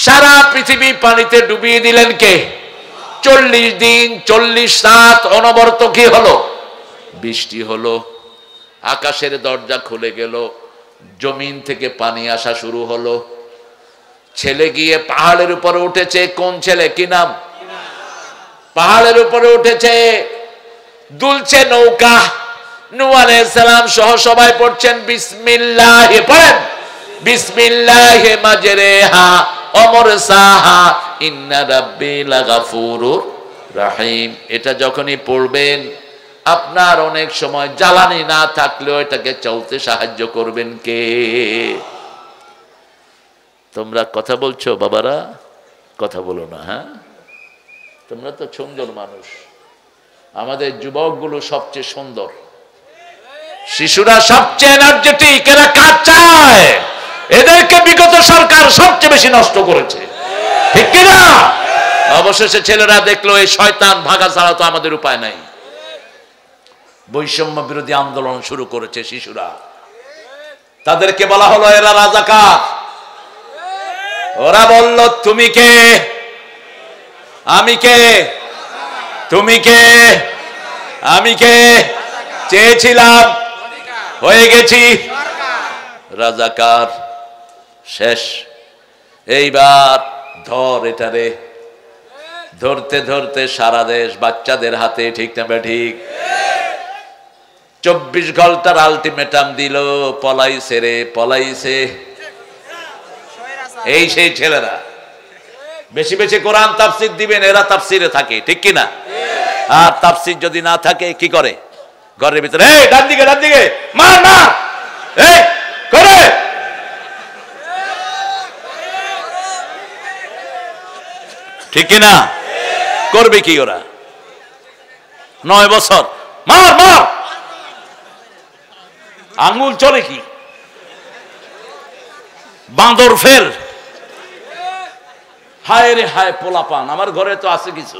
সারা পৃথিবী পানিতে ডুবিয়ে দিলেন কে? 40 দিন 40 রাত অনবরত কি হলো? বৃষ্টি হলো, আকাশের দরজা খুলে গেল, জমিন থেকে পানি আসা শুরু হলো। ছেলে গিয়ে পাহাড়ের উপরে উঠেছে। কোন ছেলে? কি নাম? পাহাড়ের উপরে উঠেছে, দুলছে নৌকা। নূহ আলাইহিস সালাম সহ সবাই পড়ছেন বিসমিল্লাহ, পড়েন বিসমিল্লাহ মাজরেহা ওয়া মুরসাহা ইন্না রাব্বি লাগাফুরুর রহিম। এটা যখনই পড়বেন আপনার অনেক সময় জ্বালানি না থাকলেও এটাকে চলতে সাহায্য করবেন কে? তোমরা কথা বলছো বাবারা? কথা বলো না। হ্যাঁ, তোমরা তো সুন্দর মানুষ। আমাদের যুবকগুলো সবচেয়ে সুন্দর, শিশুরা সবচেয়ে এনার্জেটিক। এরা কাজ চায়। এদেরকে বিগত সরকার সবচেয়ে বেশি নষ্ট করেছে, ঠিক কিনা? অবশেষে ছেলেরা দেখলো এই শয়তান ভাগা ছাড়া তো আমাদের উপায় নাই। বৈষম্য বিরোধী আন্দোলন শুরু করেছে শিশুরা। তাদেরকে বলা হলো এরা রাজাকার। ওরা বলল তুমি কে? আমি কে? তুমি কে? আমি কে? চেয়েছিলাম, হয়ে গেছি রাজাকার। শেষ। এইবার ধর এটারে। ধরতে ধরতে সারা দেশ বাচ্চাদের হাতে, ঠিক না ঠিক? 24 ঘন্টার আলটিমেটাম দিল, পলাইছে রে পলাইছে। এই সেই ছেলেরা বেশি বেশি কোরআন তাফসীর দিবেন, এরা তাফসীরে থাকে, ঠিক কিনা? আর তাফসীর যদি না থাকে কি করে? ঘরের ভিতরে এই ডান দিকে ডান দিকে মার না, এই করে ঠিক কিনা? করবে কি ওরা? 9 বছর মার মার, আঙ্গুল চলে কি? বাঁদর ফের। হায় রে হায় পোলাপান। আমার ঘরে তো আছে কিছু।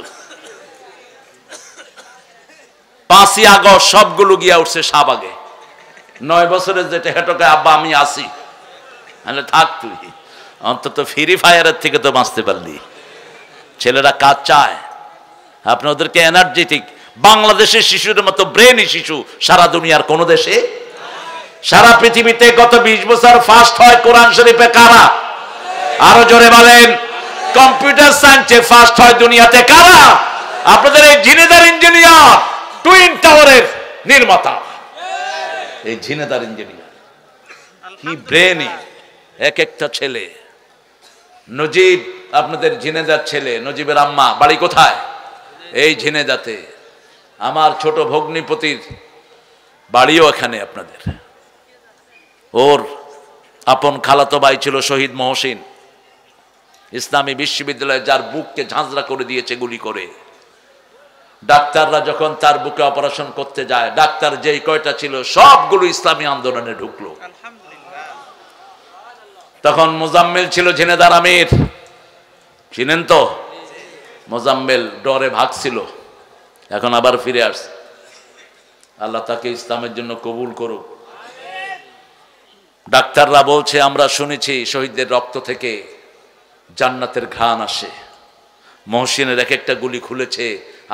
5ই আগস্ট সবগুলো গিয়া উঠছে শাহবাগে। 9 বছরের যেটা হেঁটোকে আব্বা আমি আসি, থাক তুই অন্তত ফ্রি ফায়ারের থেকে তো বাঁচতে পারলি। ছেলেরা কাজ চায়, আপনি ওদেরকে এনার্জেটিক। বাংলাদেশের শিশুর মতো ব্রেনই শিশু সারা দুনিয়ার কোন দেশে, সারা পৃথিবীতে গত 20 বছর ফার্স্ট হয় কোরআন শরীফে কারা? আরো জোরে বলেন। কম্পিউটার সায়েন্সে ফার্স্ট হয় দুনিয়াতে কারা? আপনাদের এই ঝিনেদার ইঞ্জিনিয়ার, টুইন টাওয়ারের নির্মাতা, এই ঝিনেদার ইঞ্জিনিয়ার। কি ব্রেনই এক একটা ছেলে। নজিব আপনাদের ঝিনেদার ছেলে, নজিবের আম্মা বাড়ি কোথায়? এই ঝিনেদাতে। আমার ছোট ভগ্নিপতির বাড়িও এখানে আপনাদের। ওর আপন খালাতো ভাই ছিল শহীদ মহসিন, ইসলামী বিশ্ববিদ্যালয়ে, যার বুককে ঝাঁঝরা করে দিয়েছে গুলি করে। ডাক্তাররা যখন তার বুকে অপারেশন করতে যায়, ডাক্তার যেই কয়টা ছিল সবগুলো ইসলামী আন্দোলনে ঢুকলো। তখন মোজাম্মেল ছিল ঝিনেদার আমির, চিনেন তো? মোজাম্মেল ডরে ভাগছিল, এখন আবার ফিরে আসছে। আল্লাহ তাকে ইসলামের জন্য কবুল করুক। ডাক্তাররা বলছে আমরা শুনেছি শহীদদের রক্ত থেকে জান্নাতের ঘ্রাণ আসে। মহসিনের এক একটা গুলি খুলেছে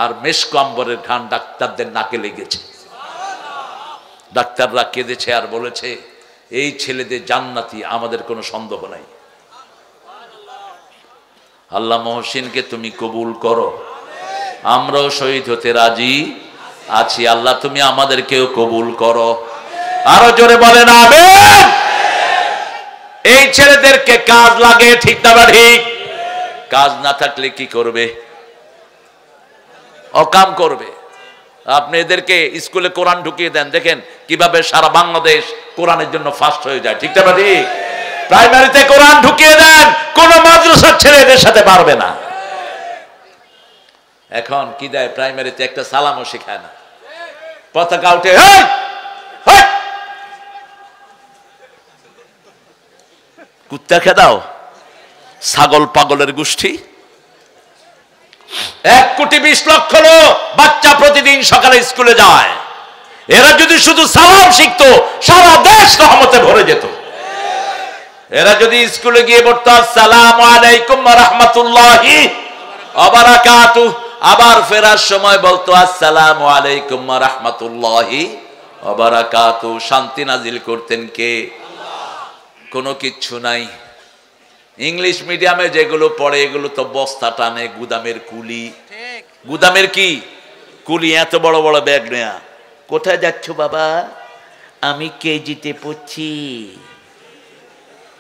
আর মেশক আম্বরের ঘ্রাণ ডাক্তারদের নাকে লেগেছে। ডাক্তাররা কেঁদেছে আর বলেছে এই ছেলেদের জান্নাতি, আমাদের কোনো সন্দেহ নাই। আল্লাহ মহসিনকে তুমি কবুল করো, আমরাও শহীদ হতে রাজি আছি। আল্লাহ তুমি আমাদেরকেও কবুল করো। আরো জোরে বলেন আমিন। এই ছেলেদেরকে কাজ লাগে, ঠিক না ঠিক? কাজ না থাকলে কি করবে? অকাম করবে। আপনি এদেরকে স্কুলে কোরআন ঢুকিয়ে দেন, দেখেন কিভাবে সারা বাংলাদেশ কোরআনের জন্য ফার্স্ট হয়ে যায়, ঠিক না ঠিক? প্রাইমারিতে কোরআন ঢুকিয়ে দেন, কোন মাদ্রাসার ছেলে এদের সাথে পারবে না। এখন কি দেয় প্রাইমারিতে? একটা সালামও শেখায় না। পতাকা উঠে কুত্তা খেদাও, ছাগল পাগলের গোষ্ঠী। 1,20,00,000 লোক বাচ্চা প্রতিদিন সকালে স্কুলে যায়। এরা যদি শুধু সালাম শিখতো সারা দেশ রহমতে ভরে যেত। এরা যদি স্কুলে গিয়ে পড়তো আসসালামু আলাইকুম ওয়া রাহমাতুল্লাহি ওয়া বারাকাতুহু, আবার ফেরার সময় বলতো আসসালামু আলাইকুম ওয়া রাহমাতুল্লাহি ওয়া বারাকাতুহু, শান্তি নাজিল করতেন কে? কোনো কিচ্ছু নাই। ইংলিশ মিডিয়ামে যেগুলো পড়ে এগুলো তো বস্তা টানে, গুদামের কুলি। গুদামের কি কুলি? এত বড় বড় ব্যাগ নেয়া। কোথায় যাচ্ছ বাবা? আমি কেজিতে পড়ছি।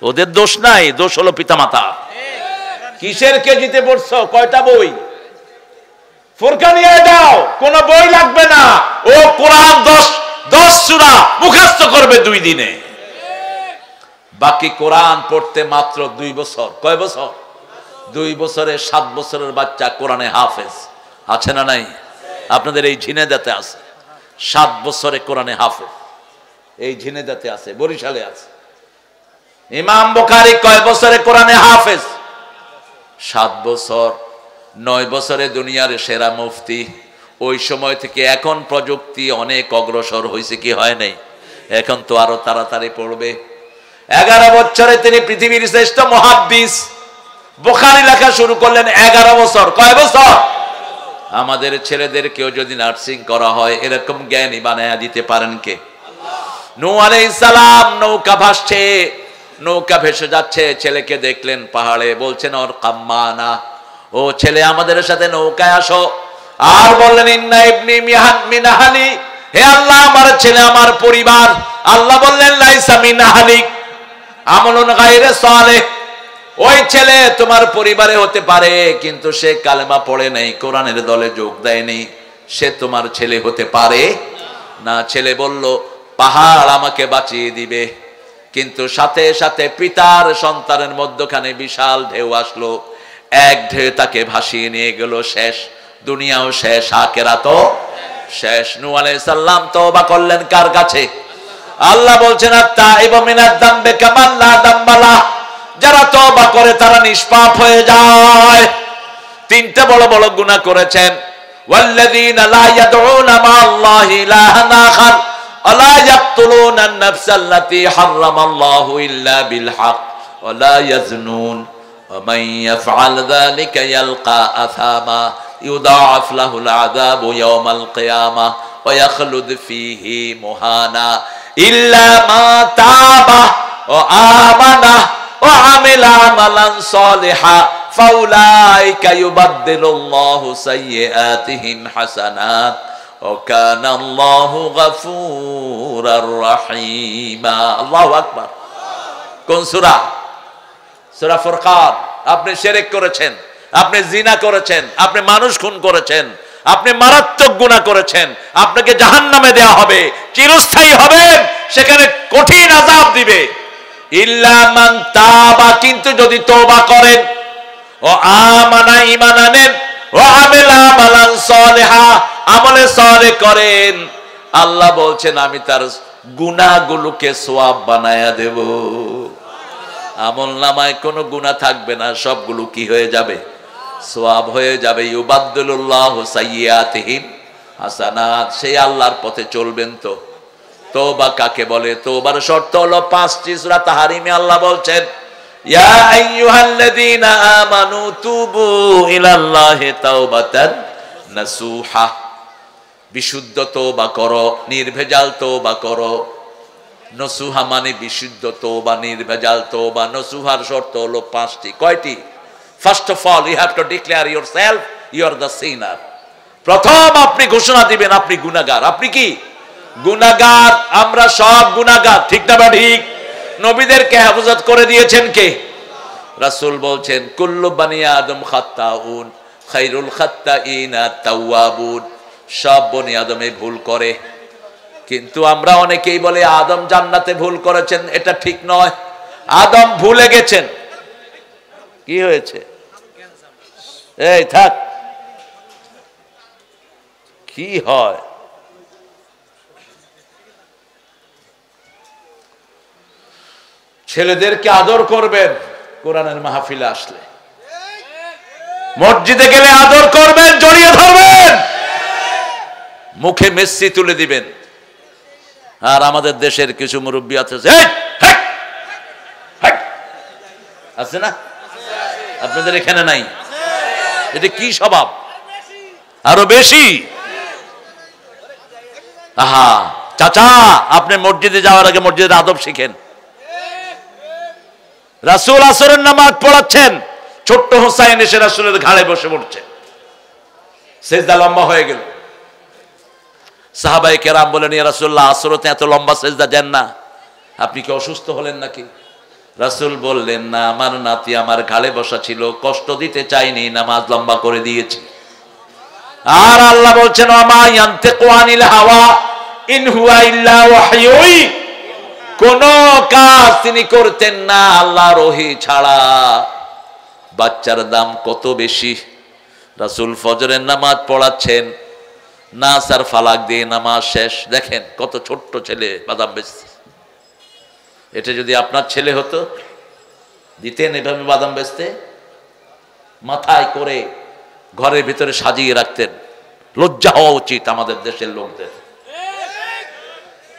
ওদের দোষ নাই, দোষ হলো পিতামাতা। কিসের কেজিতে পড়ছো? কয়টা বই? ফুরকান নিয়ে দাও, কোন বই লাগবে না। ও কোরআন 10 সূরা মুখস্থ করবে 2 দিনে। বাকি কোরআন পড়তে মাত্র 2 বছর। কয় বছর? 2 বছরে 7 বছরের বাচ্চা কোরআনে হাফেজ আছে না নাই? আপনাদের এই ঝিনেদাতে আছে 7 বছরে কোরআনে হাফেজ। এই ঝিনেদাতে আছে, বরিশালে আছে। ইমাম বুখারী কয় বছরে কোরআনে হাফেজ? 7 বছর। 9 বছরে দুনিয়ার সেরা মুফতি। ওই সময় থেকে এখন প্রযুক্তি অনেক অগ্রসর হয়েছে, কি হয় নাই? এখন তো আরো তাড়াতাড়ি পড়বে। 11 বছরে তিনি পৃথিবীর শ্রেষ্ঠ মুহাদ্দিস। বুখারী লেখা শুরু করলেন 11 বছর। কয় বছর? আমাদের ছেলেদের কেউ যদি নার্সিং করা হয় এরকম জ্ঞানী বানায়া দিতে পারেন কে? নূহ আলাইহিস সালাম নৌকা ভাসছে, নৌকা ভেসে যাচ্ছে, ছেলেকে দেখলেন পাহাড়ে, বলছেন ওর কাম্মানা, ও ছেলে আমাদের সাথে নৌকায় আসো। আর বললেন ইন্না ইবনি মিন আহলি, হে আল্লাহ আমার ছেলে আমার পরিবার। আল্লাহ বললেন লাইসা মিন আহলিক আমলুন গায়রে সালেহ, ওই ছেলে তোমার পরিবারে হতে পারে কিন্তু সে কালেমা পড়ে নাই, কোরআনের দলে যোগ দেয়নি, সে তোমার ছেলে হতে পারে না। ছেলে বলল পাহাড় আমাকে বাঁচিয়ে দিবে। কিন্তু সাথে সাথে পিতার সন্তানের মধ্যখানে বিশাল ঢেউ আসলো, এক ঢেউ তাকে ভাসিয়ে নিয়ে গেল। শেষ, দুনিয়াও শেষ, আখিরাতও শেষ। নূহ আলাইহিস সালাম তওবা করলেন কার কাছে? আল্লাহ বলছেন আত-তাইবু মিনাদ যামবি কামান লা যামবালা, যারা তওবা করে তারা নিষ্পাপ হয়ে যায়। 3টে বড় বড় গুনাহ করেছেন। ওয়াল্লাযীনা লা ইয়াদউনা মা'আল্লাহি ইলাহান আখার ওয়া লা ইয়াকতুলুনা আন-নাফসা আল্লাতী হারামাল্লাহু ইল্লা বিল হক ওয়া লা ইয়াজনুন ওয়া মান ইয়াফআল যালিকা ইয়ালকা আসামা ইউদাআফ লাহুল আযাবু ইয়াওমাল কিয়ামাহ ওয়া ইয়াখলুদ ফীহি মুহানা ইল্লা মা তাবা ওয়া আমানা ওয়া আমিলা আমালান সালিহা ফাউলাইকা ইউবাদদিলুল্লাহু সাইয়্যাতিহিম হাসানাত ওয়া কানা আল্লাহু গফুরার রহিমা। আল্লাহু আকবার। কোন সূরা? সূরা ফুরকান। আপনি শিরক করেছেন, আপনি জিনা করেছেন, আপনি মানুষ খুন করেছেন, আপনি মারাত্মক গুনাহ করেছেন, আপনাকে জাহান্নামে দেয়া হবে, চিরস্থায়ী হবেন, সেখানে কঠিন আযাব দিবে। ইল্লা মান তাবা, কিন্তু যদি তওবা করেন, ও আমানা ঈমান আনেন, ও আমিলা আমালান সালিহা আমলে সালেহ করেন, আল্লাহ বলছেন আমি তার গুনাহগুলোকে সওয়াব বানায়া দেব। আমলনামায় কোনো গুনাহ থাকবে না, সবগুলো কি হয়ে যাবে? সওয়াব হয়ে যাবে। ইউবাদদিলুল্লাহু সাইয়্যাতিহিম হাসানাত। সেই আল্লাহর পথে চলবেন তো। তওবা কাকে বলে? তওবার শর্ত হলো 5টি। সূরা তাহরিমে আল্লাহ বলছেন ইয়া আইয়ুহাল্লাযীনা আমানু তুবু ইলাল্লাহি তাওবাতান নাসুহা, বিশুদ্ধ তওবা করো, নির্ভেজাল তওবা করো। নসুহা মানে বিশুদ্ধ তওবা, নির্ভেজাল তওবা। নসুহার শর্ত হলো 5টি। কয়টি? First of all you have to declare yourself you are the sinner. প্রথম আপনি ঘোষণা দিবেন আপনি গুনাহগার। আপনি কি গুনাহগার? আমরা সব গুনাহগার, ঠিক না বা ঠিক? নবীদেরকে হেফাজত করে দিয়েছেন কে? রাসূল বলছেন কুল্লু বানি আদম খাত্তাউন খায়রুল খাত্তাইনা তাওয়াবুন। সব বনি আদমে ভুল করে, কিন্তু আমরা অনেকেই বলে আদম জান্নাতে ভুল করেছেন। এটা ঠিক নয়। আদম ভুলে গেছেন। কি হয়েছে? এই থাক। কি হয়? ছেলেদেরকে আদর করবেন কোরআনের মাহফিলে আসলে, মসজিদে গেলে আদর করবেন, জড়িয়ে ধরবেন, মুখে মেসি তুলে দিবেন। আর আমাদের দেশের কিছু মুরব্বী আছে আছে না? আপনাদের এখানে নাই? এটা কি স্বভাব? আরো বেশি। আহা চাচা, আপনি মসজিদে যাওয়ার আগে মসজিদের আদব শিখেন। রাসূল আসরের নামাজ পড়াচ্ছেন, ছোট্ট হোসাইন এসে রাসূলের ঘাড়ে বসে পড়ছে, সেজদা লম্বা হয়ে গেল। সাহাবায়ে কেরাম বলেন, ইয়া রাসূলুল্লাহ, আসরতে এত লম্বা সেজদা দেন না, আপনি কি অসুস্থ হলেন নাকি? রাসূল বললেন, না, আমার নাতি আমার ঘাড়ে বসা ছিল, কষ্ট দিতে চাইনি, নামাজ লম্বা করে দিয়েছি। আর আল্লাহ বলছেন, ওমা ইয়ানতিকু আনিল হাওয়া ইন হুয়া ইল্লা ওয়াহয়ুই, কোন কাজ তিনি করতেন না আল্লাহর ওহী ছাড়া। বাচ্চার দাম কত বেশি। রাসূল ফজরের নামাজ পড়াচ্ছেন, নাস আর ফালাক দিয়ে নামাজ শেষ। দেখেন কত ছোট্ট ছেলে বাদাম বেচছে। এটা যদি আপনার ছেলে হতো, দিতেন এভাবে বাদাম বেচতে? মাথায় করে ঘরের ভিতরে সাজিয়ে রাখতেন। লজ্জা হওয়া উচিত আমাদের দেশের লোকদের।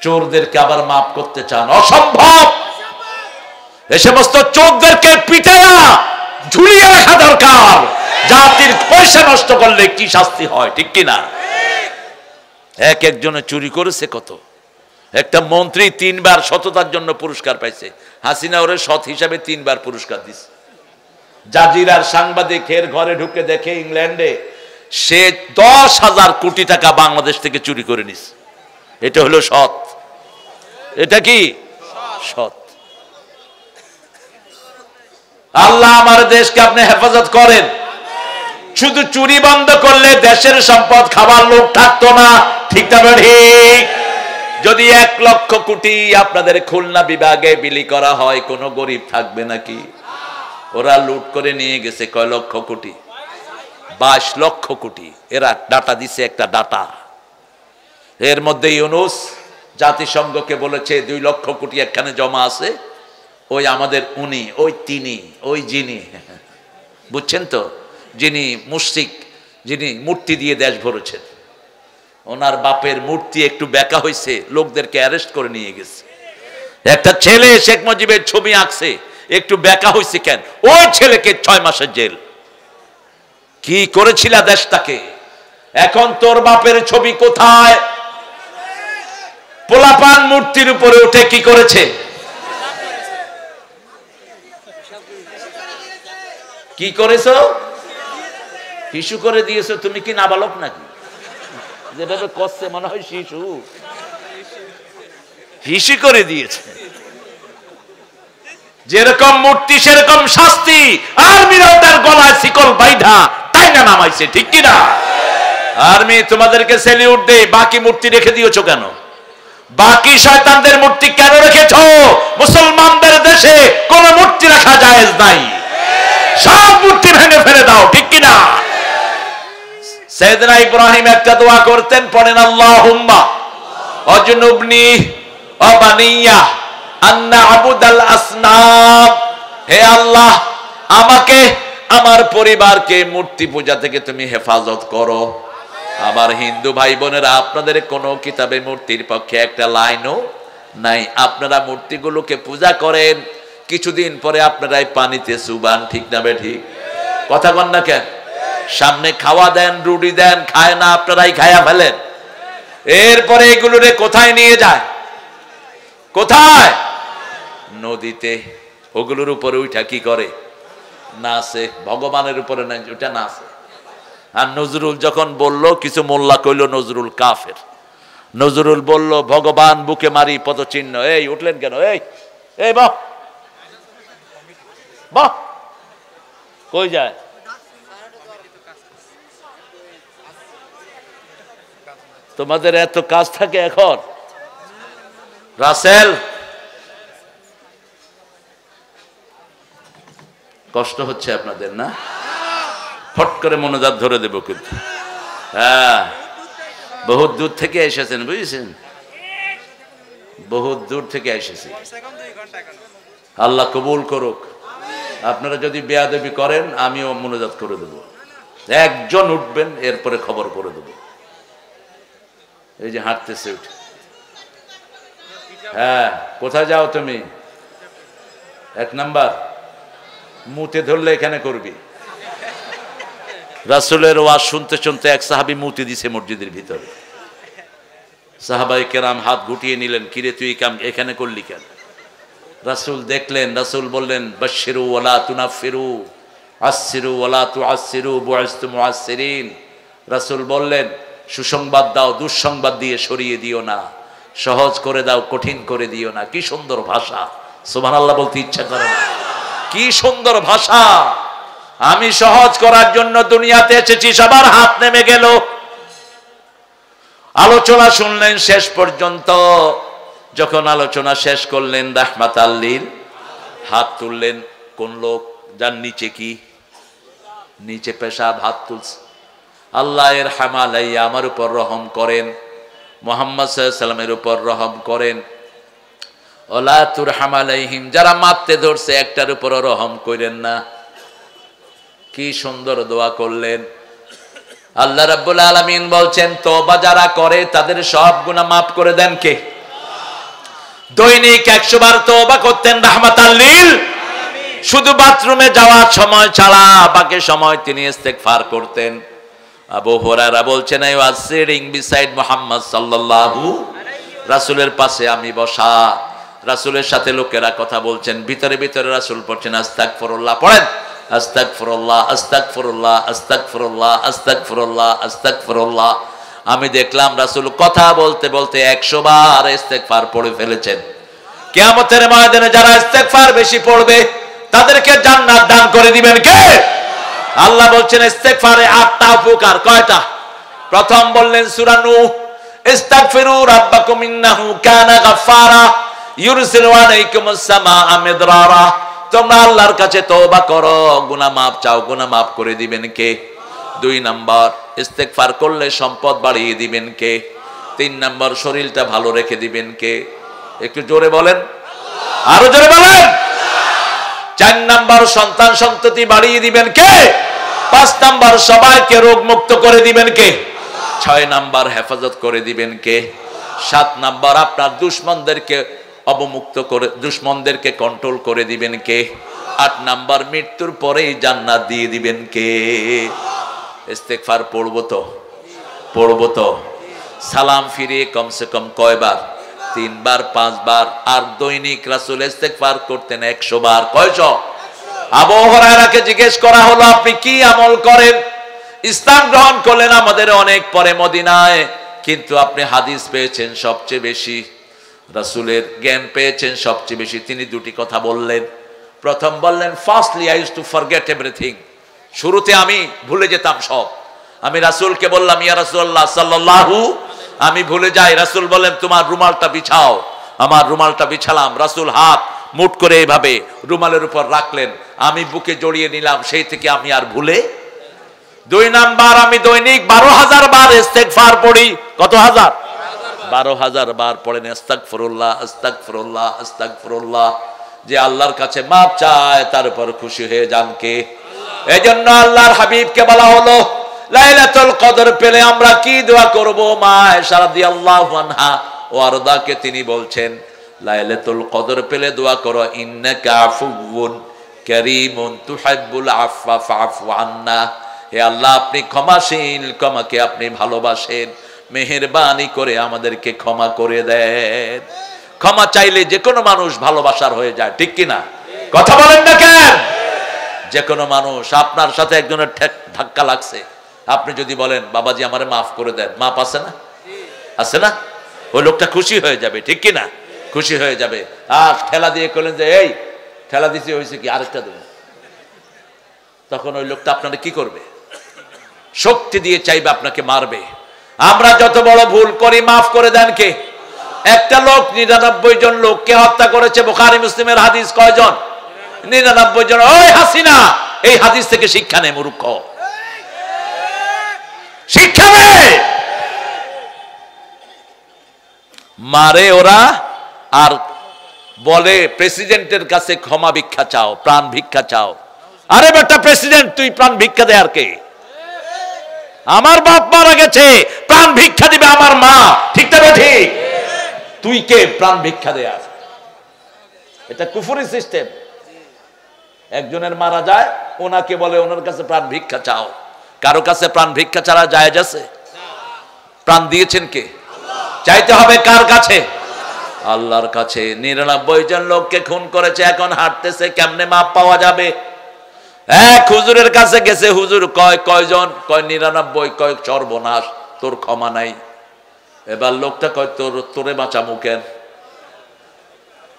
চোরদেরকে আবার মাফ করতে চান? অসম্ভব। এ সমস্ত চোরদেরকে পিটায়া ঝুলিয়ে রাখা দরকার। জাতির পয়সা নষ্ট করলে কি শাস্তি হয়, ঠিক কিনা? এক একজনে চুরি করেছে কত। একটা মন্ত্রী 3 বার সততার জন্য পুরস্কার পাইছে। হাসিনা ওরে সৎ হিসাবে 3 বার পুরস্কার দিছে। জাজিরার সাংবাদিকের ঘরে ঢুকে দেখে ইংল্যান্ডে সে 10,000 কোটি টাকা বাংলাদেশ থেকে চুরি করে নিছে। এটা হলো সৎ। এটা কি সৎ? আল্লাহ আমার দেশকে আপনি হেফাজত করেন। শুধু চুরি বন্ধ করলে দেশের সম্পদ খাবার লোক থাকতো না, ঠিক না? ঠিক। যদি 1 লক্ষ কোটি আপনাদের খুলনা বিভাগে বিলি করা হয়, কোন গরিব থাকবে নাকি? ওরা লুট করে নিয়ে গেছে কয় লক্ষ কোটি? 22 লক্ষ কোটি। এরা ডাটা দিছে, একটা ডাটা। এর মধ্যে ইউনূস জাতিসংঘকে বলেছে 2 লক্ষ কোটি এখানে জমা আছে। ওই আমাদের উনি, ওই তিনি, ওই যিনি, বুঝছেন তো, যিনি মুশরিক, যিনি মূর্তি দিয়ে দেশ ভরেছেন, ওনার বাপের মূর্তি একটু বেঁকা হয়েছে, লোকদেরকে অ্যারেস্ট করে নিয়ে গেছে। একটা ছেলে শেখ মুজিবের ছবি আঁকছে, একটু বেঁকা হয়েছে কেন, ওই ছেলেকে 6 মাসের জেল। কি করেছিল দেশটাকে? এখন তোর বাপের ছবি কোথায়? পোলাপান মূর্তির উপরে উঠে কি করেছে? কি করেছো? শিশু করে দিয়েছো। তুমি কি নাবালক নাকি? যেভাবে কষ্টে মনে হয় শিশু, শিশু করে দিয়েছে। যেরকম মূর্তি সেরকম শাস্তি। আর্মিরাও তার গলায় শিকল বাইধা তাই না নামাইছে, ঠিক কিনা? আর্মি তোমাদেরকে সেলিউট দেয়, বাকি মূর্তি রেখে দিয়েছো কেন? বাকি শয়তানদের মূর্তি কেন রেখেছো? মুসলমানদের দেশে কোন মূর্তি রাখা জায়েজ নাই। সব মূর্তি ভেঙে ফেলে দাও, ঠিক কিনা? সাইয়েদনা ইব্রাহিম একটা দোয়া করতেন, পড়েন, আল্লাহুম্মা আজনুবনি ওয়া বানিয়া আন না'বুদাল আসনাম। হে আল্লাহ, আমাকে আমার পরিবারকে মূর্তি পূজা থেকে তুমি হেফাজত করো। আমার হিন্দু ভাই বোনেরা, আপনাদের কোন কিতাবে মূর্তির পক্ষে একটা লাইনও নাই। আপনারা মূর্তিগুলোকে পূজা করেন, কিছুদিন পরে আপনারাই পানিতে চুবান, ঠিক না বে ঠিক? কথা বল না কেন? সামনে খাওয়া দেন, রুটি দেন, খায় না, আপনারাই খায়া ফেলেন। এরপরে এগুলোরে কোথায় নিয়ে যায়? কোথায়? নদীতে। ওগুলোর উপরে উঠা কি করে? নাচে। ভগবানের উপরে না, ওটা নাচে। আর নজরুল যখন বলল, কিছু মোল্লা কইল নজরুল কাফের। নজরুল বলল, ভগবান বুকে মারি পদচিহ্ন। এই উঠলেন কেন? এই বাহ বাহ, কই যায়? তোমাদের এত কাজ থাকে এখন? রাসেল, কষ্ট হচ্ছে আপনাদের না? ফট করে মনোজাত ধরে দেব কিন্তু। হ্যাঁ, বহুত দূর থেকে এসেছেন, বুঝেছেন? বহুত দূর থেকে এসেছি। আল্লাহ কবুল করুক। আপনারা যদি বেয়াদবি করেন, আমিও মনোজাত করে দেব। একজন উঠবেন, এরপরে খবর করে দেব। এই যে হাঁটতেছে উঠে। হ্যাঁ, কোথায় যাও তুমি? 1 নাম্বার। মুতে ধরলে এখানে করবি। রাসূলের ওয়াজ শুনতে শুনতে এক সাহাবী মুতে দিছে মসজিদের ভিতরে। সাহাবায়ে কেরাম হাত গুটিয়ে নিলেন, কিরে তুই কাম এখানে করলি কেন? রাসূল দেখলেন, রাসূল বললেন বাশশিরু ওয়ালা তুনাফিরু, আশশিরু ওয়ালা তুআশশিরু, বুইস্তু মুআশশিরিন। রাসূল বললেন সুসংবাদ দাও, দুঃসংবাদ দিয়ে সরিয়ে দিও না, সহজ করে দাও, কঠিন করে দিও না। কি সুন্দর ভাষা, সুবহানাল্লাহ বলতে ইচ্ছা করে না? কি সুন্দর ভাষা। আমি সহজ করার জন্য দুনিয়াতে এসেছি, সবার হাত নেমে গেল। আলোচনা শুনলেন শেষ পর্যন্ত। যখন আলোচনা শেষ করলেন রাহমাতাল লিল, হাত তুললেন কোন লোক? যার নিচে কি? নিচে পেশাব, হাত তুলছে। আল্লাহ এর হামালাইয়া আমার উপর রহম করেন, মুহাম্মদ সাল্লাল্লাহু আলাইহি সাল্লামের উপর রহম করেন। ওলা তুরহাম আলাইহিম, যারা মারতে ধরছে একটার উপর রহম করেন না। কি সুন্দর দোয়া করলেন। আল্লাহ রাব্বুল আলামিন বলছেন তওবা যারা করে তাদের সব গুনাহ মাফ করে দেন কে? দৈনিক 100 বার তওবা করতেন রাহমাতাল লিল আলামিন। শুধু বাথরুমে যাওয়ার সময় ছাড়া বাকি সময় তিনি ইস্তেগফার করতেন। আবু হুরায়রা বলছেন I was sitting beside Muhammad সাল্লাল্লাহু আলাইহি, রাসূলের পাশে আমি বসা, রাসূলের সাথে লোকেরা কথা বলছেন, ভিতরে ভিতরে রাসূল পড়ছেন আস্তাগফিরুল্লাহ। পড়েন আস্তাগফিরুল্লাহ, আস্তাগফিরুল্লাহ, আস্তাগফিরুল্লাহ, আস্তাগফিরুল্লাহ, আস্তাগফিরুল্লাহ। আমি দেখলাম রাসূল কথা বলতে বলতে 100 বার ইস্তেগফার পড়ে ফেলেছেন। কিয়ামতের ময়দানে যারা ইস্তেগফার বেশি পড়বে তাদেরকে জান্নাত দান করে দিবেন কে? আল্লাহ বলছেন ইস্তেগফারে 8টা উপকার। কয়টা? প্রথম বললেন সূরা নূহ, ইস্তাগফিরু রাব্বাকুম ইন্নাহু কানা গাফফারা ইউরসিলু আলাইকুমুস সামাআ মিদরারা। তোমরা আল্লাহর কাছে তওবা করো, গুনাহ মাফ চাও, গুনাহ মাফ করে দিবেন কে? 2 নাম্বার, ইস্তেগফার করলে সম্পদ বাড়িয়ে দিবেন কে? 3 নাম্বার, শরীরটা ভালো রেখে দিবেন কে? একটু জোরে বলেন, আরো জোরে বলেন। 4 নাম্বার, সন্তান সন্ততি বাড়িয়ে দিবেন কে? 5 নাম্বার, সবাইকে রোগ মুক্ত করে দিবেন কে? 6 নাম্বার, হেফাজত করে দিবেন কে? 7 নাম্বার, আপনার দুশমনদেরকে অবমুক্ত করে, দুশমনদেরকে কন্ট্রোল করে দিবেন কে? 8 নাম্বার, মৃত্যুর পরেই জান্নাত দিয়ে দিবেন কে? ইস্তেগফার পড়বো তো? পড়বো তো? সালাম ফিরিয়ে কমসে কম কয়বার? 3 বার, 5 বার। আর দৈনিক রাসূল ইস্তেগফার করতেন 100 বার। কয়শো? আবু হুরায়রাকে জিজ্ঞেস করা হলো আপনি কি আমল করেন? ইসলাম গ্রহণ করলেন আমাদের অনেক পরে মদিনায়, কিন্তু আপনি হাদিস পেয়েছেন সবচেয়ে বেশি, রাসূলের জ্ঞান পেয়েছেন সবচেয়ে বেশি। তিনি 2টি কথা বললেন। প্রথম বললেন firstly I used to forget everything, শুরুতে আমি ভুলে যেতাম সব। আমি রাসূলকে বললাম ইয়া রাসূলুল্লাহ সাল্লাল্লাহু, আমি ভুলে যাই। রাসূল বলেন তোমার রুমালটা বিছাও। আমার রুমালটা বিছালাম, রাসূল হাত মুঠ করে এইভাবে রুমালের উপর রাখলেন, আমি বুকে জড়িয়ে নিলাম, সেই থেকে আমি আর ভুলে। 2 নাম্বার, আমি দৈনিক 12,000 বার ইস্তেগফার পড়ি। কত হাজার? 12,000 বার পড়েন আস্তাগফিরুল্লাহ, আস্তাগফিরুল্লাহ, আস্তাগফিরুল্লাহ। যে আল্লাহর কাছে মাপ চায় তার উপর খুশি হয়ে যান কে? এজন্য আল্লাহর হাবিবকে বলা হলো লাইলাতুল কদর পেলে আমরা কি দোয়া করব? মা আয়েশা রাদিয়াল্লাহু আনহা ওয়ারদাকে তিনি বলছেন লাইলাতুল কদর পেলে দোয়া করো ইন্নাকা আফুউন কারীমুন তুহিব্বুল আফওয়া ফাআফু আন্না। হে আল্লাহ আপনি ক্ষমাশীল, ক্ষমাকে আপনি ভালোবাসেন, মেহেরবানি করে আমাদেরকে ক্ষমা করে দেন। ক্ষমা চাইলে যে কোনো মানুষ ভালোবাসার হয়ে যায়, ঠিক কি না? কথা বলেন না কেন? যে কোনো মানুষ, আপনার সাথে একজনের ধাক্কা লাগছে, আপনি যদি বলেন বাবাজি আমারে মাফ করে দেন, মাপ আছে না? আছে না? ওই লোকটা খুশি হয়ে যাবে, ঠিক কি না? খুশি হয়ে যাবে। আর ঠেলা দিয়ে করলেন যে এই ঠেলা দিতে হয়েছে কি, আরেকটা দেবেন, তখন ওই লোকটা আপনারা কি করবে? শক্তি দিয়ে চাইবে আপনাকে মারবে। আমরা যত বড় ভুল করি মাফ করে দেন কে? একটা লোক 99 জন লোককে হত্যা করেছে, বুখারী মুসলিমের হাদিস। কয়জন? 99 জন। ওই হাসিনা, এই হাদিস থেকে শিক্ষা নে মূর্খ, শিক্ষা নে। মারে ওরা আর বলে প্রেসিডেন্টের কাছে ক্ষমা ভিক্ষা চাও, প্রাণ ভিক্ষা চাও। আরে বেটা প্রেসিডেন্ট, তুই প্রাণ ভিক্ষা দে আর কে? আমার বাপ মারা গেছে, প্রাণ ভিক্ষা দিবে আমার মা, ঠিক না? ঠিক। তুই কে প্রাণ ভিক্ষা দেয়ার? এটা কুফরি সিস্টেম। একজনের মারা যায়, ওনাকে বলে ওনার কাছে প্রাণ ভিক্ষা চাও। কারো কাছে প্রাণ ভিক্ষা ছাড়া জায়েজ আছে? প্রাণ দিয়েছেন কে? চাইতে হবে কার কাছে? আল্লাহর কাছে। 99 জন লোককে খুন করেছে, এখন হাঁটতেছে, কেমনে মাপ পাওয়া যাবে? এক হুজুরের কাছে গেছে, হুজুর কয় কয়জন? কয় 99। কয় সর্বনাশ, তোর ক্ষমা নাই। এবার লোকটা কয় তোরে বাঁচামু কেন?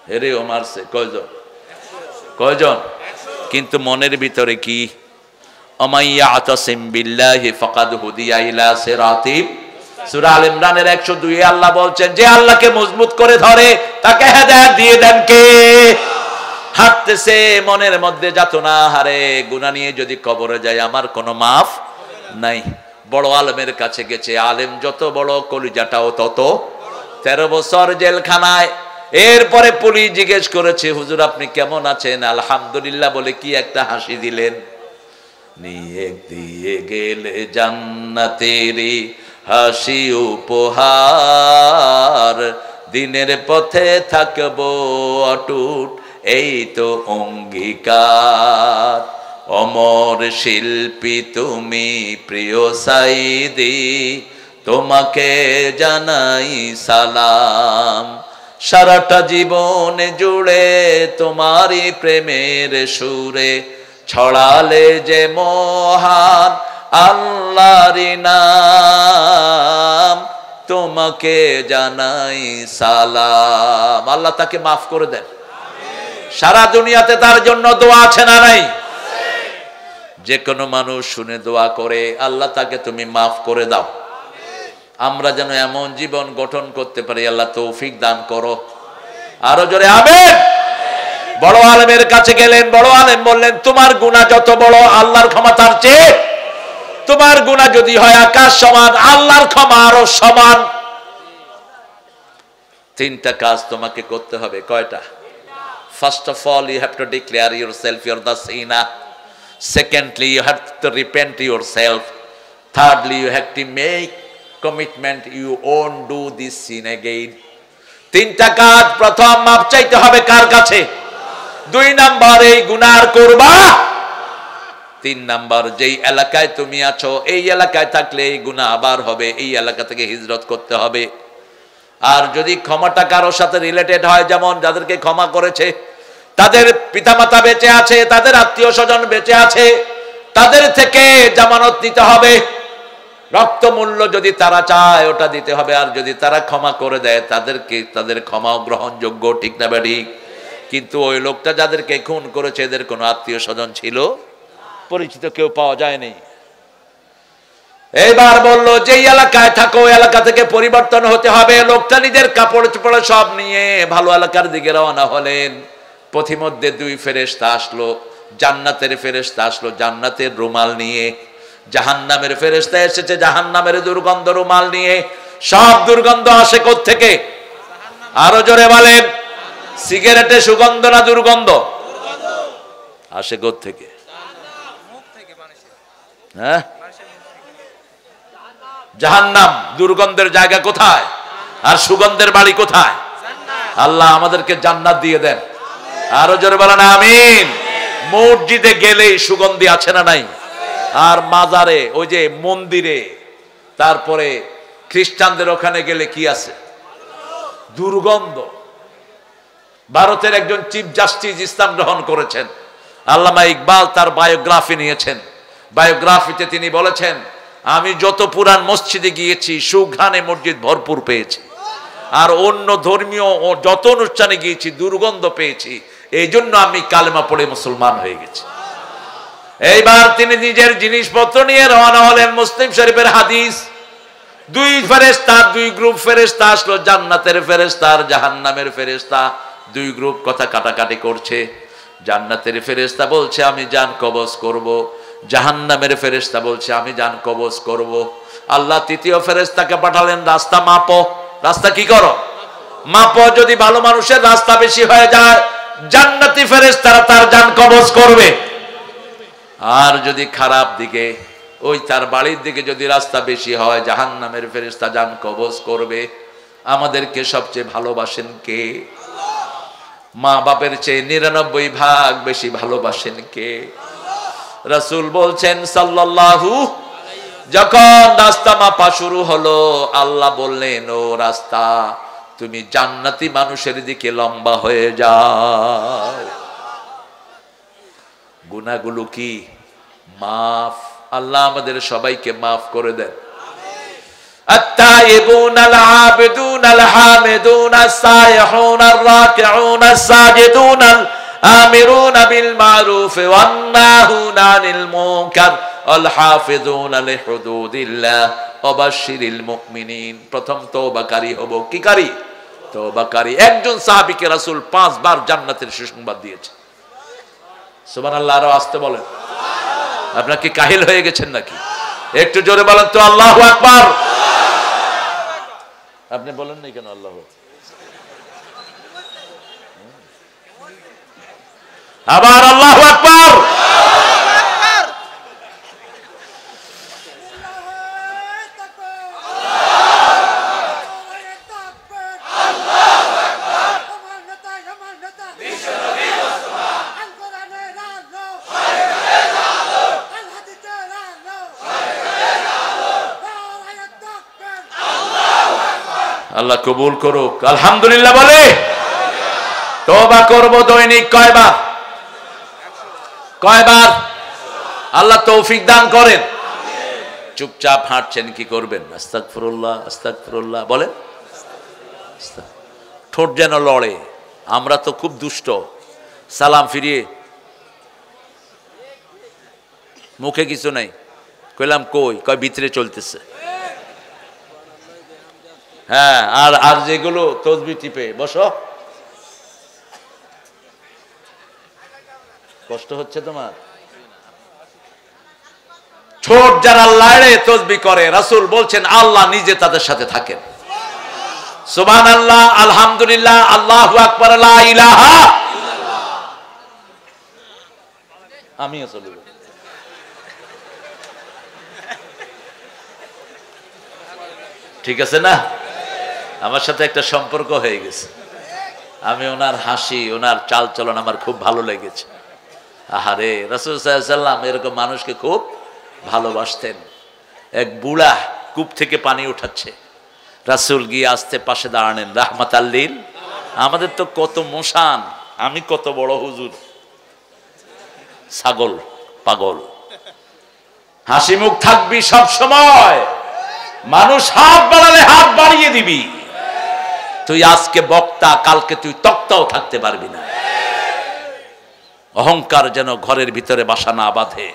হেরেও মারছে। কয়জন? কয়জন? কিন্তু মনের ভিতরে কি? আমাইয়া আতাসিম বিল্লাহি ফাকাদ হুদিয়া ইলা সিরাতিম। সূরা আল ইমরানের 102 এ আল্লাহ বলছেন, যে আল্লাহকে মজবুত করে ধরে তাকে হেদায়েত দিয়ে দেন কে? হাঁটতেছে, মনের মধ্যে যাতনা, হারে গুনাহ নিয়ে যদি কবরে যায় আমার কোনো মাফ নাই। বড় আলেমের কাছে গেছে, আলেম যত বড় কলিজাটাও তত। 13 বছর জেলখানায়। এরপরে পুলিশ জিজ্ঞেস করেছে, হুজুর আপনি কেমন আছেন? আলহামদুলিল্লাহ বলে কি একটা হাসি দিলেন। নিয়ে দিয়ে গেলে জান্নাতেরি হাসি উপহার, দিনের পথে থাকবো অটুট এই তো অঙ্গীকার। অমর শিল্পী তুমি প্রিয় সাইদি, তোমাকে জানাই সালাম। সারাটা জীবন জুড়ে তোমারই প্রেমের সুরে ছড়ালে যে মহান আল্লাহর নাম, তোমাকে জানাই সালাম। আল্লাহ তাকে মাফ করে দেন। সারা দুনিয়াতে তার জন্য দোয়া আছে না নাই? যে কোনো মানুষ শুনে দোয়া করে, আল্লাহ তাকে তুমি মাফ করে দাও। আমরা যেন এমন জীবন গঠন করতে পারি, আল্লাহ তৌফিক দান করো। আরো জোরে আমিন। বড় আলেমের কাছে গেলেন, বড় আলেম বললেন, তোমার গুনাহ যত বড় আল্লাহর ক্ষমা তার চেয়ে, তোমার গুনাহ যদি হয় আকাশ সমান, আল্লাহর ক্ষমা আরো সমান। 3টা কাজ তোমাকে করতে হবে। কয়টা? First of all, you have to declare yourself you're the sinner. Secondly, you have to repent yourself. Thirdly, you have to make commitment you won't do this sin again. 3টা কাজ। প্রথম, মাপ চাইতে হবে কার কাছে? 2 নাম্বার, এই গুনাহ আর করবা। 3 নাম্বার, যেই এলাকায় তুমি আছো এই এলাকায় থাকলে এই গুনাহ আবার হবে, এই এলাকা থেকে হিজরত করতে হবে। আর যদি ক্ষমাটা কারোর সাথে রিলেটেড হয়, যেমন যাদেরকে ক্ষমা করেছে তাদের পিতামাতা বেঁচে আছে, তাদের আত্মীয় স্বজন বেঁচে আছে, তাদের থেকে জামানত নিতে হবে। রক্তমূল্য যদি তারা চায় ওটা দিতে হবে। আর যদি তারা ক্ষমা করে দেয় তাদেরকে, তাদের ক্ষমাও গ্রহণযোগ্য। ঠিক না বেঠিক? কিন্তু ওই লোকটা যাদেরকে খুন করেছে এদের কোনো আত্মীয় স্বজন ছিল, পরিচিত কেউ পাওয়া যায়নি। এইবার বললো, যেই এলাকায় থাকো এলাকা থেকে পরিবর্তন হতে হবে। লোকটা নিজের কাপড় চোপড় সব নিয়ে ভালো এলাকার দিকে রওনা হলেন। পথিমধ্যে 2 ফেরেশতা আসলো, জান্নাতের ফেরেশতা আসলো জান্নাতের রুমাল নিয়ে, জাহান্নামের ফেরেশতা এসেছে জাহান্নামের দুর্গন্ধ রুমাল নিয়ে। সব দুর্গন্ধ আসে কোত্থেকে? আরো জোরে বলেন। সিগারেটে সুগন্ধ না দুর্গন্ধ? আসে কোত্থেকে? হ্যাঁ, জাহান্নাম। দুর্গন্ধের জায়গা কোথায় আর সুগন্ধের বাড়ি কোথায়? আল্লাহ আমাদেরকে জান্নাত দিয়ে দেন। আরো জোরে বলেন আমিন। মসজিদে গেলেই সুগন্ধি আছে না নাই? আর মাজারে, ওই যে মন্দিরে, তারপরে খ্রিস্টানদের ওখানে গেলে কি আছে? দুর্গন্ধ। ভারতের একজন চিফ জাস্টিস ইসলাম গ্রহণ করেছেন, আল্লামা ইকবাল তার বায়োগ্রাফি নিয়েছেন। বায়োগ্রাফিতে তিনি বলেছেন, আমি যত পুরান মসজিদে গিয়েছি সুঘ্রাণে মসজিদ ভরপুর পেয়েছি, আর অন্য ধর্মীয় যত অনুষ্ঠানে গিয়েছি দুর্গন্ধ পেয়েছি, এই জন্য আমি কালেমা পড়ে মুসলমান হয়ে গেছি। এইবার তিনি নিজের জিনিসপত্র নিয়ে রওনা হলেন। মুসলিম শরীফের হাদিস। 2 ফেরেশতা, 2 গ্রুপ ফেরেশতা আসলো, জান্নাতের ফেরেশতা আর জাহান্নামের ফেরেশতা। 2 গ্রুপ কথা কাটাকাটি করছে। জান্নাতের ফেরেশতা বলছে আমি জান কবজ করব, জাহান্নামের ফেরেশতা বলছে আমি জান কবজ করব। আল্লাহ 3য় ফেরেশতাকে পাঠালেন, রাস্তা মাপো। রাস্তা কি করো? মাপো। যদি ভালো মানুষের রাস্তা বেশি হয়ে যায় জান্নাতি ফেরেশতারা তার জান কবজ করবে। আর যদি খারাপ দিকে, ওই তার বাড়ির দিকে যদি রাস্তা বেশি হয় জাহান্নামের ফেরেশতা জান কবজ করবে। আমাদেরকে সবচেয়ে ভালোবাসেন কে? মা বাপের চেয়ে 99 ভাগ বেশি ভালোবাসেন কে? রাসূল বলছেন সাল্লাল্লাহু, যখন রাস্তা মাপা শুরু হলো আল্লাহ বললেন, ও রাস্তা তুমি জান্নাতি মানুষের দিকে লম্বা হয়ে যাও। গুনাহগুলো কি? মাফ। আল্লাহ আমাদের সবাইকে মাফ করে দেন। التائبون العابدون الحامدون السائحون الراكعون الساجدون الآمرون بالمعروف والناهون عن المنكر والحافظون لحدود الله وبشر المؤمنين। প্রথম তওবাকারী হব। কি কারি? তওবাকারী। একজন সাহাবীকে রাসূল 5 বার জান্নাতের সুসংবাদ দিয়েছে। সুবহানাল্লাহ। আরো আসতে বলেন। আপনারা কি কাহিল হয়ে গেছেন নাকি? একটু জোরে বলেন তো আল্লাহু আকবার। আপনি বলেন না কেন আল্লাহ? আবার আল্লাহু আকবার। আল্লাহ কবুল করুক। আলহামদুলিল্লাহ বলে। তওবা করব দৈনিক কয়বার? কয়বার? আল্লাহ তৌফিক দান করেন। চুপচাপ হাঁটছেন, কি করবেন? আস্তাগফিরুল্লাহ আস্তাগফিরুল্লাহ বলেন। ঠোঁট যেন লড়ে। আমরা তো খুব দুষ্ট। সালাম ফিরিয়ে মুখে কিছু নাই, কইলাম কই, কয় ভিতরে চলতেছে। হ্যাঁ, আর আর যেগুলো তসবিহ টিপে বসো। কষ্ট হচ্ছে তোমার? ছোট যারা লাড়ে তসবিহ করে, রাসূল বলছেন আল্লাহ নিজে তাদের সাথে থাকেন। সুবহানাল্লাহ, আলহামদুলিল্লাহ, আল্লাহু আকবার, লা ইলাহা ইল্লাল্লাহ। আমিও চলে যাব। ঠিক আছে না? আমার সাথে একটা সম্পর্ক হয়ে গেছে। আমি ওনার হাসি, ওনার চাল চলন আমার খুব ভালো লেগেছে। আহারে, রাসূল সাল্লাল্লাহু আলাইহি ওয়াসাল্লাম এরকম মানুষকে খুব ভালোবাসতেন। এক বুড়া কূপ থেকে পানি উঠাচ্ছে, রাসূল গিয়ে আস্তে পাশে দাঁড়ালেন, রাহমাতাল লিল। আমাদের তো কত মোশান, আমি কত বড় হুজুর, ছাগল পাগল। হাসি মুখ থাকবি সব সময়। মানুষ হাত বাড়ালে হাত বাড়িয়ে দিবি। তুই আজকে বক্তা, কালকে তুই তক্তাও থাকতে পারবি না। অহংকার যেন ঘরের ভিতরে বাসা না বাঁধে।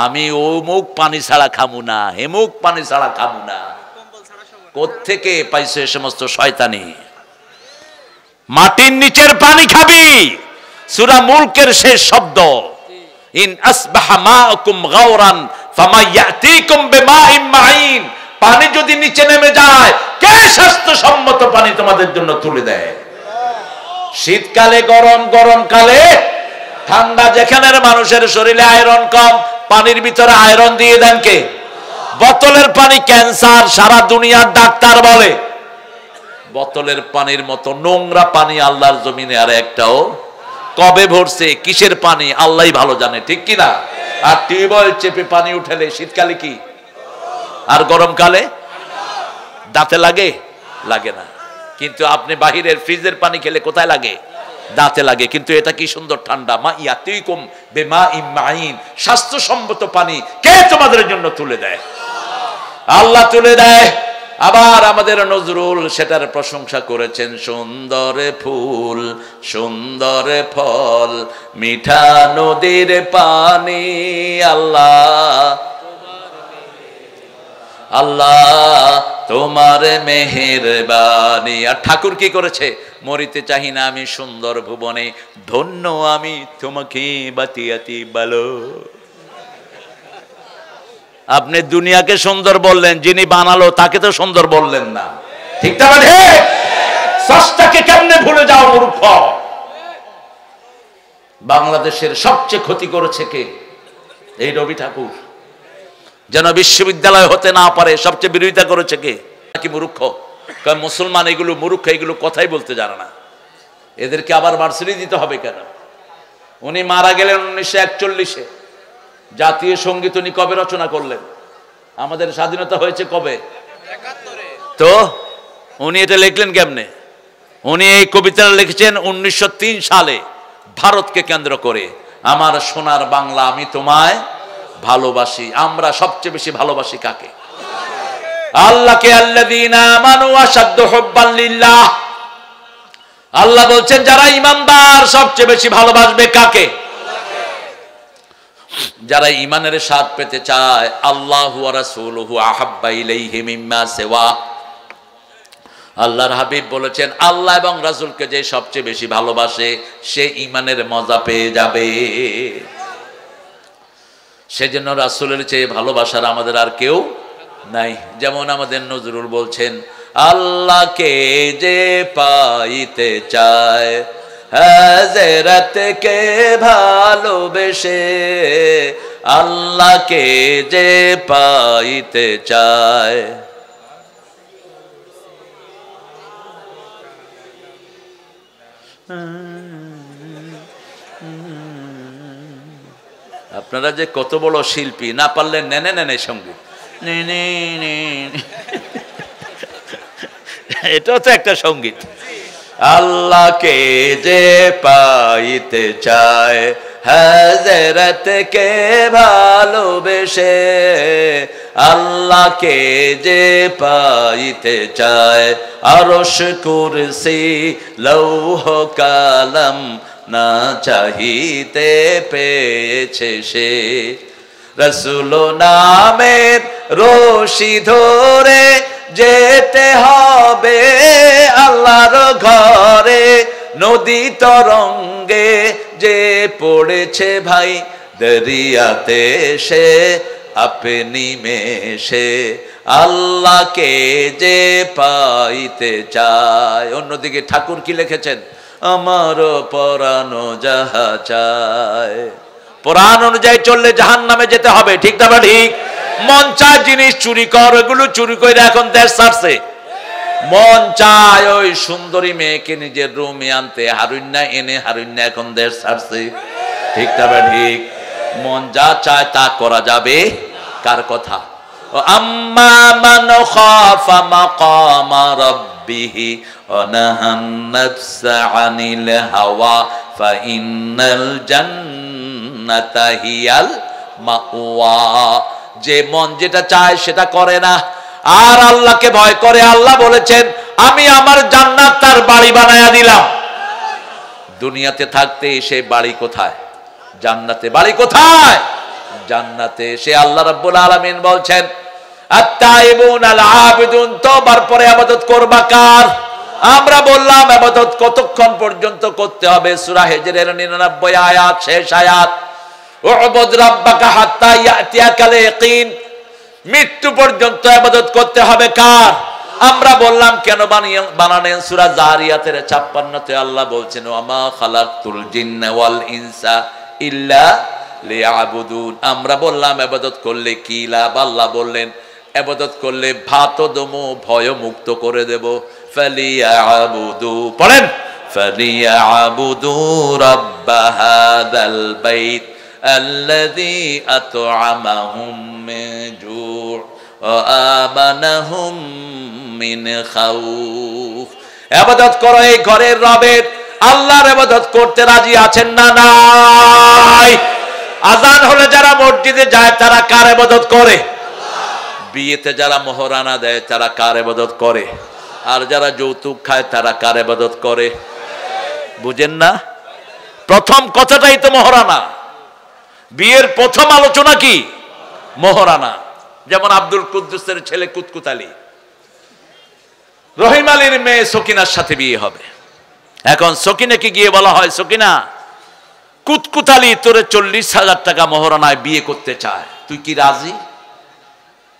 আমি অমুক পানি ছাড়া খামু না, হেমুক পানি ছাড়া খামু না। কোত্থেকে পাইছো এ সমস্ত শয়তানি? মাটির নিচের পানি খাবি। সূরা মুলকের শেষ শব্দ, ইন আসবাহা মাউকুম গাওরান ফামা ইয়াতিকুম বিমাইন মাইন। পানি যদি নিচে নেমে যায়, কে স্বাস্থ্যসম্মত পানি তোমাদের জন্য তুলে দেয়? শীতকালে গরম, গরমকালে ঠান্ডা। যেখানের মানুষের শরীরে আয়রন কম, পানির ভিতরে আয়রন দিয়ে দেন কে? বোতলের পানি ক্যান্সার। সারা দুনিয়ার ডাক্তার বলে বোতলের পানির মতো নোংরা পানি আল্লাহর জমিনে আর একটাও। কবে ভরছে, কিসের পানি আল্লাহই ভালো জানে, ঠিক কিনা? আর টিউবওয়েল চেপে পানি উঠালে শীতকালে কি, আর গরমকালে দাঁতে লাগে? লাগে না। কিন্তু আপনি বাহিরের ফ্রিজের পানি খেলে কোথায় লাগে? দাঁতে লাগে। কিন্তু এটা কি সুন্দর ঠান্ডা। মা ইয়াতিকুম বিমাইন মাইন, স্বাস্থ্যসম্মত পানি কে তোমাদের জন্য তুলে দেয়? আল্লাহ তুলে দেয়। আবার আমাদের নজরুল সেটার প্রশংসা করেছেন, সুন্দর ফুল সুন্দর ফল মিঠা নদীর পানি। আল্লাহ আল্লাহ তোমার মেহেরবানি। আর ঠাকুর কি করেছে? মরিতে চাহি না আমি সুন্দর ভুবনে, ধন্য আমি তোমাকে বাতিয়াতি বলো। আপনি দুনিয়াকে সুন্দর বললেন, যিনি বানালো তাকে তো সুন্দর বললেন না, ঠিক না? স্রষ্টাকে কেমনে ভুলে যাও মূর্খ? বাংলাদেশের সবচেয়ে ক্ষতি করেছে কে? এই রবি ঠাকুর। যেন বিশ্ববিদ্যালয় হতে না পারে সবচেয়ে বিরোধিতা করেছে কে? নাকি মূর্খ? কারণ মুসলমান এগুলো মূর্খ, এগুলো কথাই বলতে জানে না। এদেরকে আবার ভার্সিটি দিতে হবে কেন? উনি মারা গেলেন 1941-এ। জাতীয় সঙ্গীত উনি কবে রচনা করলেন? আমাদের স্বাধীনতা হয়েছে কবে? তো উনি এটা লিখলেন কেমনে? উনি এই কবিতাটা লিখেছেন 1903 সালে, ভারতকে কেন্দ্র করে। আমার সোনার বাংলা আমি তোমায় ভালোবাসি। আমরা সবচেয়ে বেশি ভালোবাসি কাকে? আল্লাহকে। আল্লাযীনা আমানু আশাদ্দু হুব্বান লিল্লাহ। আল্লাহ বলছেন যারা ঈমানদার সবচেয়ে বেশি ভালোবাসবে কাকে? যারা ঈমানের স্বাদ পেতে চায়, আল্লাহু ওয়া রাসূলুহু আহাব্বা ইলাইহি মিম্মা সিওয়া। আল্লাহর হাবিব বলেছেন আল্লাহ এবং রাসূলকে যে সবচেয়ে বেশি ভালোবাসে সে ঈমানের মজা পেয়ে যাবে। সেজন্য রাসূলের চেয়ে ভালোবাসার আমাদের আর কেউ নাই। যেমন আমাদের নজরুল বলছেন আল্লাহকে যে পাইতে চায় হযরতকে ভালোবেসে, আল্লাহকে যে পাইতে চায়। আপনারা যে কত বড় শিল্পী, না পারলে নেনে নেনে সঙ্গীত, এটাও তো একটা সঙ্গীত। আল্লাহকে যে পাইতে চায় হযরতকে ভালোবেসে, আল্লাহকে যে পাইতে চায় আরশ কুরসি লৌহ কালাম না চাহিতে পেয়েছে সে। রাসূল নামের রশি ধরে যেতে হবে আল্লাহর ঘরে, নদী তরঙ্গে যে পড়েছে ভাই দরিয়াতে সে আপনি মেশে, আল্লাহকে যে পাইতে চায়। অন্যদিকে ঠাকুর কি লিখেছেন? আমার পরাণ যাহা চায়। পরাণ অনুযায়ী চললে জাহান্নামে যেতে হবে, ঠিক না বা ঠিক? মন চায় জিনিস চুরি কর, এগুলো চুরি করে এখন দেশ ছাড়ছে। মন চায় ওই সুন্দরী মেয়েকে নিজের রুমে আনতে, হারুন্যা এনে হারুন্যা এখন দেশ ছাড়ছে, ঠিক না বা ঠিক? মন যা চায় তা করা যাবে কার কথা? আম্মা মান খাফা মাকামা রাব্বিহি ওয়া নাহান নাফসা আনিল হাওয়া ফাইন্নাল জান্নাতা হিয়াল মাওয়া। যে মন যেটা চায় সেটা করে না আর আল্লাহকে ভয় করে, আল্লাহ বলেছেন আমি আমার জান্নাত তার বাড়ি বানায়া দিলাম। দুনিয়াতে থাকতে সে বাড়ি কোথায়? জান্নাতে। বাড়ি কোথায়? জান্নাতে। সে আল্লাহ রাব্বুল আলামিন বলছেন আত-তাইবুন আল আবিদুন, তওবার পরে ইবাদত করবা কার? আমরা বললাম ইবাদত কতক্ষণ পর্যন্ত করতে হবে? সূরা হিজরের 99 আয়াত, শেষ আয়াত, উবুদ রাব্বাকা হাত্তা ইয়াতিয়াকাল ইয়াকিন। মৃত্যু পর্যন্ত ইবাদত করতে হবে কার? আমরা বললাম কেন বানালেন? সূরা জারিয়াতের 56-তে আল্লাহ বলছেন ওয়ামা খালাকতুল জিন্না ওয়াল ইনসা ইল্লা লিয়াবুদুন। আমরা বললাম ইবাদত করলে কি লাভ? আল্লাহ বললেন ইবাদত করলে ভাত দমু ভয় মুক্ত করে দেব। ফালিয়াবুদু, পড়েন, ফালিয়াবুদু রাব্ব হাদাল বাইত আল্লাযী আত'আমাহুম মিন জু' ওয়া আমানাহুম মিন খাউফ। ইবাদত করো এই ঘরের রবের। আল্লাহর ইবাদত করতে রাজি আছেন না নাই? আযান হলে যারা মসজিদে যায় তারা কার ইবাদত করে? বিয়েতে যারা মোহরানা দেয় তারা কার ইবাদত করে? আর যারা যৌতুক খায় তারা কার ইবাদত করে? বুঝেন না? প্রথম কথাটাই তো মোহরানা। বিয়ের প্রথম আলোচনা কি? মোহরানা। যেমন আব্দুল কুদ্দুসের ছেলে কুতকুত আলী, রহিম আলীর মেয়ে সকিনার সাথে বিয়ে হবে। এখন সকিনাকে গিয়ে বলা হয় সকিনা, কুতকুত আলী তোরে 40,000 টাকা মোহরানায় বিয়ে করতে চায়, তুই কি রাজি?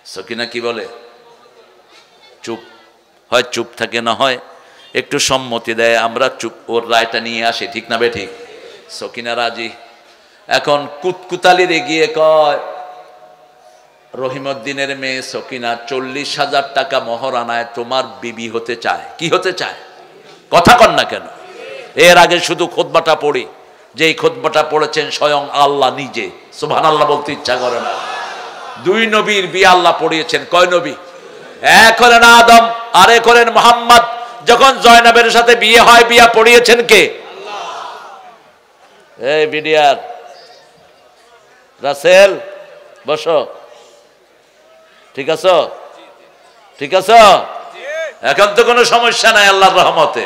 সকিনা কি বলে? চুপ। হয় চুপ থাকে, না হয় একটু সম্মতি দেয়, আমরা চুপ, ওর রায়টা নিয়ে আসে, ঠিক না বে ঠিক? সকিনা রাজি। এখন কুতকুত আলীর গিয়ে কয় রহিমউদ্দিনের মেয়ে সকিনা 40,000 টাকা মোহরানায় তোমার বিবি হতে চায়। কি হতে চায়? কথা কন না কেন? এর আগে শুধু খুতবাটা পড়ি, যেই খুতবাটা পড়েছেন স্বয়ং আল্লাহ নিজে, সুবহানাল্লাহ বলতে ইচ্ছা করে না। 2 নবীর বিয়ে আল্লাহ পড়িয়েছেন। কয় নবী? এক হলেন আদম, আর এক হলেন মুহাম্মদ। যখন জয়নবের সাথে বিয়ে হয়, বিয়া পড়িয়েছেন কে? এই বিডিআর রাসেল বসো, ঠিক আছে? ঠিক আছে, এখন তো কোনো সমস্যা নাই আল্লাহর রহমতে।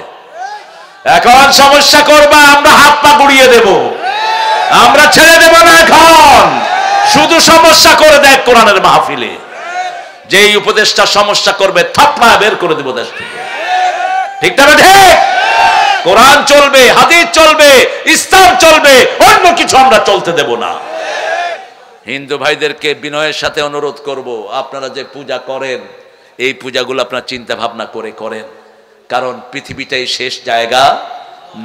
এখন সমস্যা করবা, আমরা হাত পা গুড়িয়ে দেব, আমরা ছেড়ে দেব না। এখন শুধু সমস্যা করে দেয় কোরআনের মাহফিলে। যেই উপদেশটা সমস্যা করবে থাপড়া বের করে দেব দেশ থেকে, ঠিক না? ঠিক। কোরআন চলবে, হাদিস চলবে, ইসলাম চলবে, অন্য কিছু আমরা চলতে দেব না। হিন্দু ভাইদেরকে বিনয়ের সাথে অনুরোধ করব, আপনারা যে পূজা করেন এই পূজাগুলো আপনারা চিন্তা ভাবনা করে করেন, কারণ পৃথিবীটাই শেষ জায়গা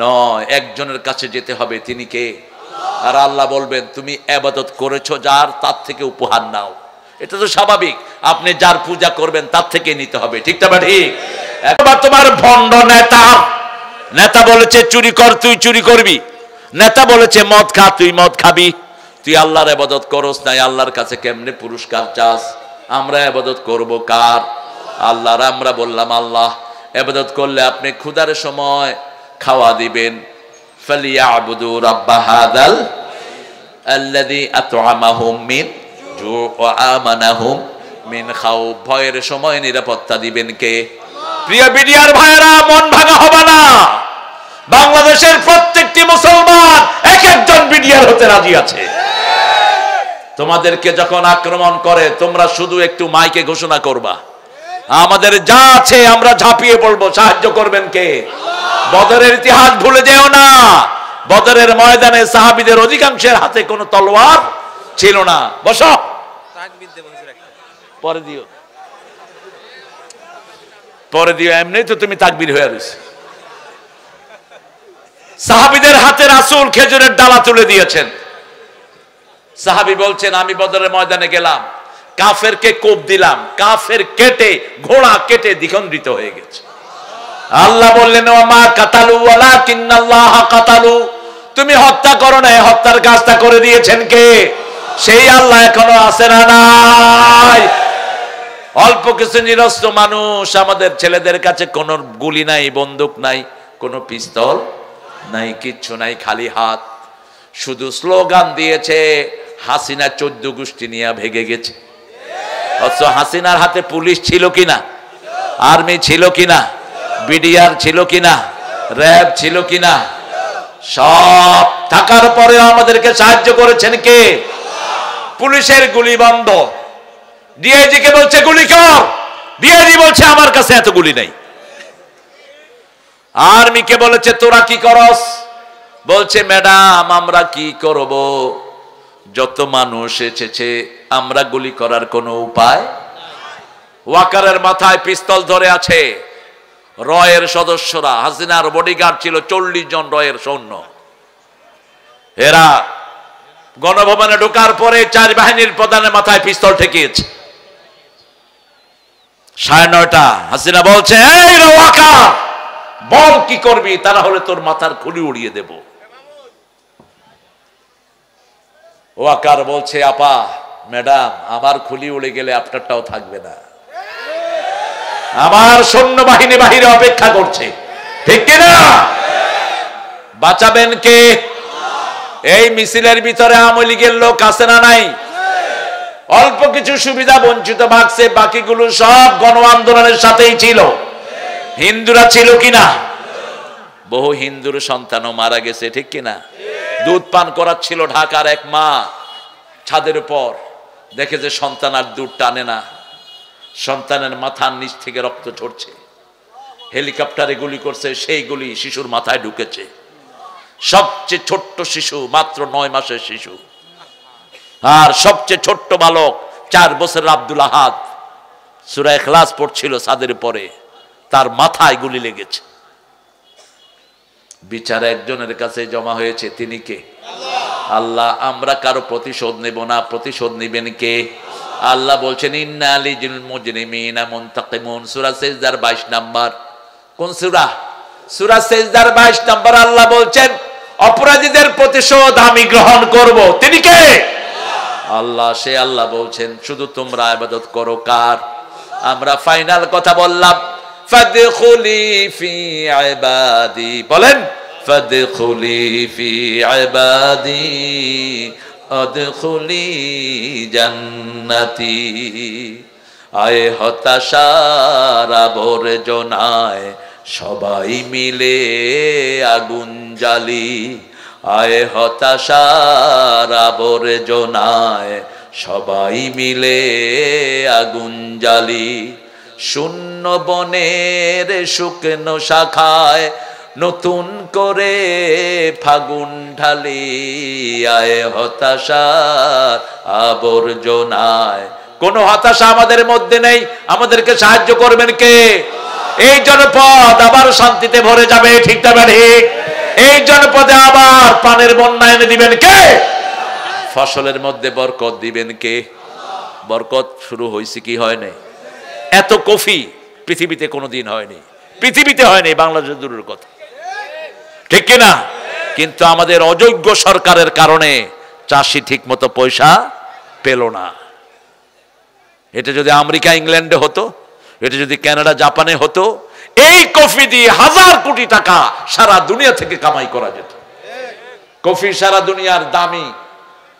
নয়, একজনের কাছে যেতে হবে, তিনি কে? আর আল্লাহ বলবেন তুমি ইবাদত করেছো যার, তার থেকে উপহার নাও। এটা তো স্বাভাবিক, আপনি যার পূজা করবেন তার থেকে নিতে হবে, ঠিক না? ঠিক। একবার তোমার ভণ্ড নেতা, নেতা বলেছে চুরি কর, তুই চুরি করবি। নেতা বলেছে মদ খা, তুই মদ খাবি। তুই আল্লাহর ইবাদত করস নাই, আল্লাহর কাছে কেমনে পুরস্কার চাস? আমরা ইবাদত করব কার? আল্লাহর। আমরা বললাম আল্লাহ। ইবাদত করলে আপনি ক্ষুধার সময় খাওয়া দিবেন, ফালিয়াবুদু রাব্বা হাযাল আল্লাযী আত'আমাহুম মিন জু' ওয়া আমানাহুম মিন খাউফ। ভয়ের সময় নিরাপত্তা দিবেন কে? প্রিয় বিডিআর ভাইরা, মন ভাঙা হবে না। বাংলাদেশের প্রত্যেকটি মুসলমান এক একজন বিডিআর হতে রাজি আছে। তোমাদেরকে যখন আক্রমণ করে তোমরা শুধু একটু মাইকে ঘোষণা করবা, আমাদের যা আছে আমরা ঝাঁপিয়ে পড়বো। সাহায্য করবেন কে? বদরের ইতিহাস ভুলে যেও না। বদরের ময়দানে সাহাবীদের অধিকাংশের হাতে কোনো তলোয়ার ছিল না। বসো, পরে দিও, পরে দিও, এমনি তো তুমি তাকবীর হয়ে রয়েছে। সাহাবীদের হাতে রাসূল খেজুরের ডালা তুলে দিয়েছেন। সাহাবী বলছেন আমি বদরের ময়দানে গেলাম, কাফেরকে কোপ দিলাম, কাফের কেটে, ঘোড়া কেটে দ্বিখণ্ডিত হয়ে গেছে। আল্লাহ বললেন ওমা কাতালু ওয়ালাকিন্নাল্লাহ কাতালু, তুমি হত্যা করো না, হত্যার কাজটা করে দিয়েছেন কে? সেই আল্লাহ এখনো আছে না নাই? অল্প কিছু নিরস্ত্র মানুষ, আমাদের ছেলেদের কাছে কোনো গুলি নাই, বন্দুক নাই, কোনো পিস্তল নাই, কিচ্ছু নাই, খালি হাত। শুধু স্লোগান দিয়েছে হাসিনা 14 গোষ্ঠী নিয়ে ভেগে গেছে। অথচ হাসিনার হাতে পুলিশ ছিল কিনা, আর্মি ছিল কিনা, বিডিআর ছিল কিনা, র্যাব ছিল কিনা? সব থাকার পরেও আমাদেরকে সাহায্য করেছেন কে? পুলিশের গুলি বন্ধ। ডিআইজি কে বলছে গুলি কর, ডিআইজি বলছে আমার কাছে এত গুলি নাই। আর্মি কে বলেছে তোরা কি করস? বলছে ম্যাডাম আমরা কি করব, যত মানুষ এসেছে আমরা গুলি করার কোনো উপায়। ওয়াকারের মাথায় পিস্তল ধরে আছে রয়ের সদস্যরা, হাসিনার বডিগার্ড ছিল 40 জন রয়ের সৈন্য। এরা গণভবনে ঢোকার পরে 4 বাহিনীর প্রধানের মাথায় পিস্তল ঠেকিয়েছে। 9:30 হাসিনা বলছে এই ওয়াকার বল কি করবি, তারা হলে তোর মাথার খুলি উড়িয়ে দেব। ওয়াকার বলছে আপা ম্যাডাম আমার খুলি উড়ে গেলে আপনারটাও থাকবে না, আমার সৈন্যবাহিনী বাহিরে অপেক্ষা করছে, ঠিক কিনা? বাঁচাবেন কে? এই মিছিলের ভিতরে আওয়ামী লীগের লোক আছে না নাই? অল্প কিছু সুবিধা বঞ্চিত ভাগছে, বাকিগুলো সব গণ আন্দোলনের সাথেই ছিল। হিন্দুরা ছিল কিনা? বহু হিন্দুর সন্তানও মারা গেছে, ঠিক কিনা? দুধ পান করাচ্ছিল ঢাকার এক মা ছাদের উপর, দেখে যে সন্তান আর দুধ টানে না, সন্তানের মাথার নিচ থেকে রক্ত ঝরছে। হেলিকপ্টারে গুলি করছে, সেই গুলি শিশুর মাথায় ঢুকেছে। সবচেয়ে ছোট্ট শিশু, মাত্র 9 মাসের শিশু, আর সবচেয়ে ছোট্ট বালক 4 বছরের আব্দুল আহাদ সূরা ইখলাস পড়ছিল ছাদের উপরে, তার মাথায় গুলি লেগেছে। বিচার একজনের কাছে জমা হয়েছে, তিনি কে? আল্লাহ। আমরা কারো প্রতিশোধ নেব না, প্রতিশোধ নেবেন কে? আল্লাহ বলছেন ইন্না লিল মুজরিমিনা মুনতাকিমুন, সূরা সিজদার 22 নাম্বার। কোন সূরা? সূরা সিজদার 22 নম্বর আল্লাহ বলছেন অপরাধীদের প্রতিশোধ আমি গ্রহণ করব। তিনি কে? আল্লাহ। সে আল্লাহ বলছেন শুধু তোমরা ইবাদত করো কার? আমরা ফাইনাল কথা বললাম, ফাদখুলি ফি ইবাদি, বলেন ফাদখুলি ফি ইবাদি আদখুলি জান্নাতি। আয় হতাশার আবর্জনায় সবাই মিলে আগুন জ্বালি, আয় হতাশার আবর্জনায় সবাই মিলে আগুন জ্বালি। শূন্য বনের শুকনো শাখায় নতুন করে ফাগুন ঢালি, আয় হতাশার আবর্জনায়। কোন হতাশা আমাদের মধ্যে নেই, আমাদেরকে সাহায্য করবেন কে? এই জনপদ আবার শান্তিতে ভরে যাবে, ঠিক না ঠিক? এই জনপদে আবার পানের বন্যা এনে দিবেন কে? ফসলের মধ্যে বরকত দিবেন কে? বরকত শুরু হয়েছে কি হয় নাই? এত কফি পৃথিবীতে কোনোদিন হয়নি, পৃথিবীতে হয়নি, বাংলাদেশ দূরের কথা, ঠিক কিনা? কিন্তু আমাদের অযোগ্য সরকারের কারণে চাষি ঠিক মতো পয়সা পেল না। এটা যদি আমেরিকা ইংল্যান্ডে হতো, এটা যদি কানাডা জাপানে হতো, এই কফি দিয়ে 1000 কোটি টাকা সারা দুনিয়া থেকে কামাই করা যেত। কফি সারা দুনিয়ার দামি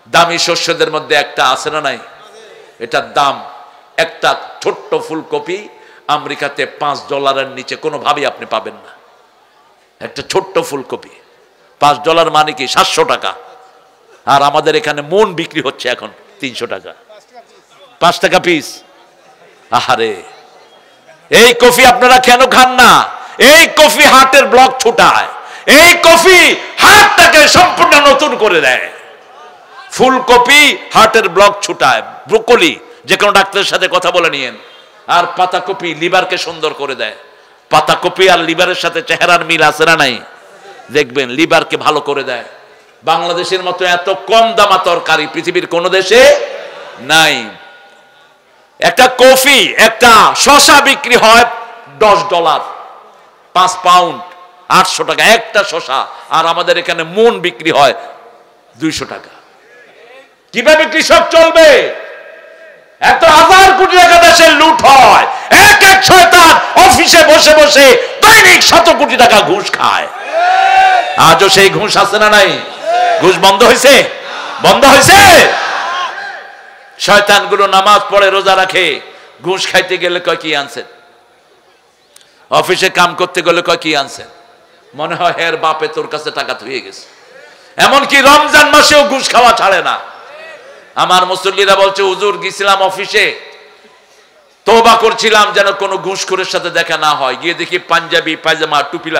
দামি শস্যদের মধ্যে একটা আছে না নাই? এটার দাম, একটা ছোট্ট ফুলকপি আমেরিকাতে $5 নিচে কোনোভাবেই আপনি পাবেন না। একটা ছোট্ট ফুলকপি $5 মানে কি 700 টাকা। আর আমাদের এখানে মন বিক্রি হচ্ছে এখন 300 টাকা, 5 টাকা পিস। আহারে, এই কফি আপনারা কেন খান না? এই কফি হার্টের ব্লক ছুটায়, এই কফি হার্টটাকে সম্পূর্ণ নতুন করে দেয়। ফুলকপি হার্টের ব্লক ছুটায়, ব্রোকলি যে কোনো ডাক্তারের সাথে কথা বলে নিয়েন। আর পাতাকপি লিভারকে সুন্দর করে দেয়। পাতাকপি আর লিভারের সাথে চেহারার মিল আছে না নাই? দেখবেন লিভারকে ভালো করে দেয়। বাংলাদেশের মতো এত কম দামা তরকারি পৃথিবীর কোন দেশে নাই। একটা কফি, একটা শসা বিক্রি হয় $10, 5 পাউন্ড 800 টাকা একটা শসা। আর আমাদের এখানে মন বিক্রি হয় 200 টাকা। কিভাবে কৃষক চলবে? এত 1000 কোটি টাকা দেশের লুট হয়, এক এক শয়তান অফিসে বসে বসে দৈনিক 100 কোটি টাকা ঘুষ খায়। আজও সেই ঘুষ আছে না নাই? ঘুষ বন্ধ হয়েছে? বন্ধ হয়েছে? শয়তানগুলো নামাজ পড়ে রোজা রাখে, ঘুষ খাইতে গেলে কয় কি আনছেন, অফিসে কাম করতে গেলে কয় কি আনছেন, মনে হয় হের বাপে তোর কাছে টাকা থুয়ে গেছে। এমনকি রমজান মাসেও ঘুষ খাওয়া ছাড়ে না। আমার মুসল্লিরা বলছে হুজুর গেছিলাম অফিসে, তওবা করছিলাম যেন কোনো ঘুষখোরের সাথে দেখা না হয়। গিয়ে দেখি পাঞ্জাবি পায়জামা টুপি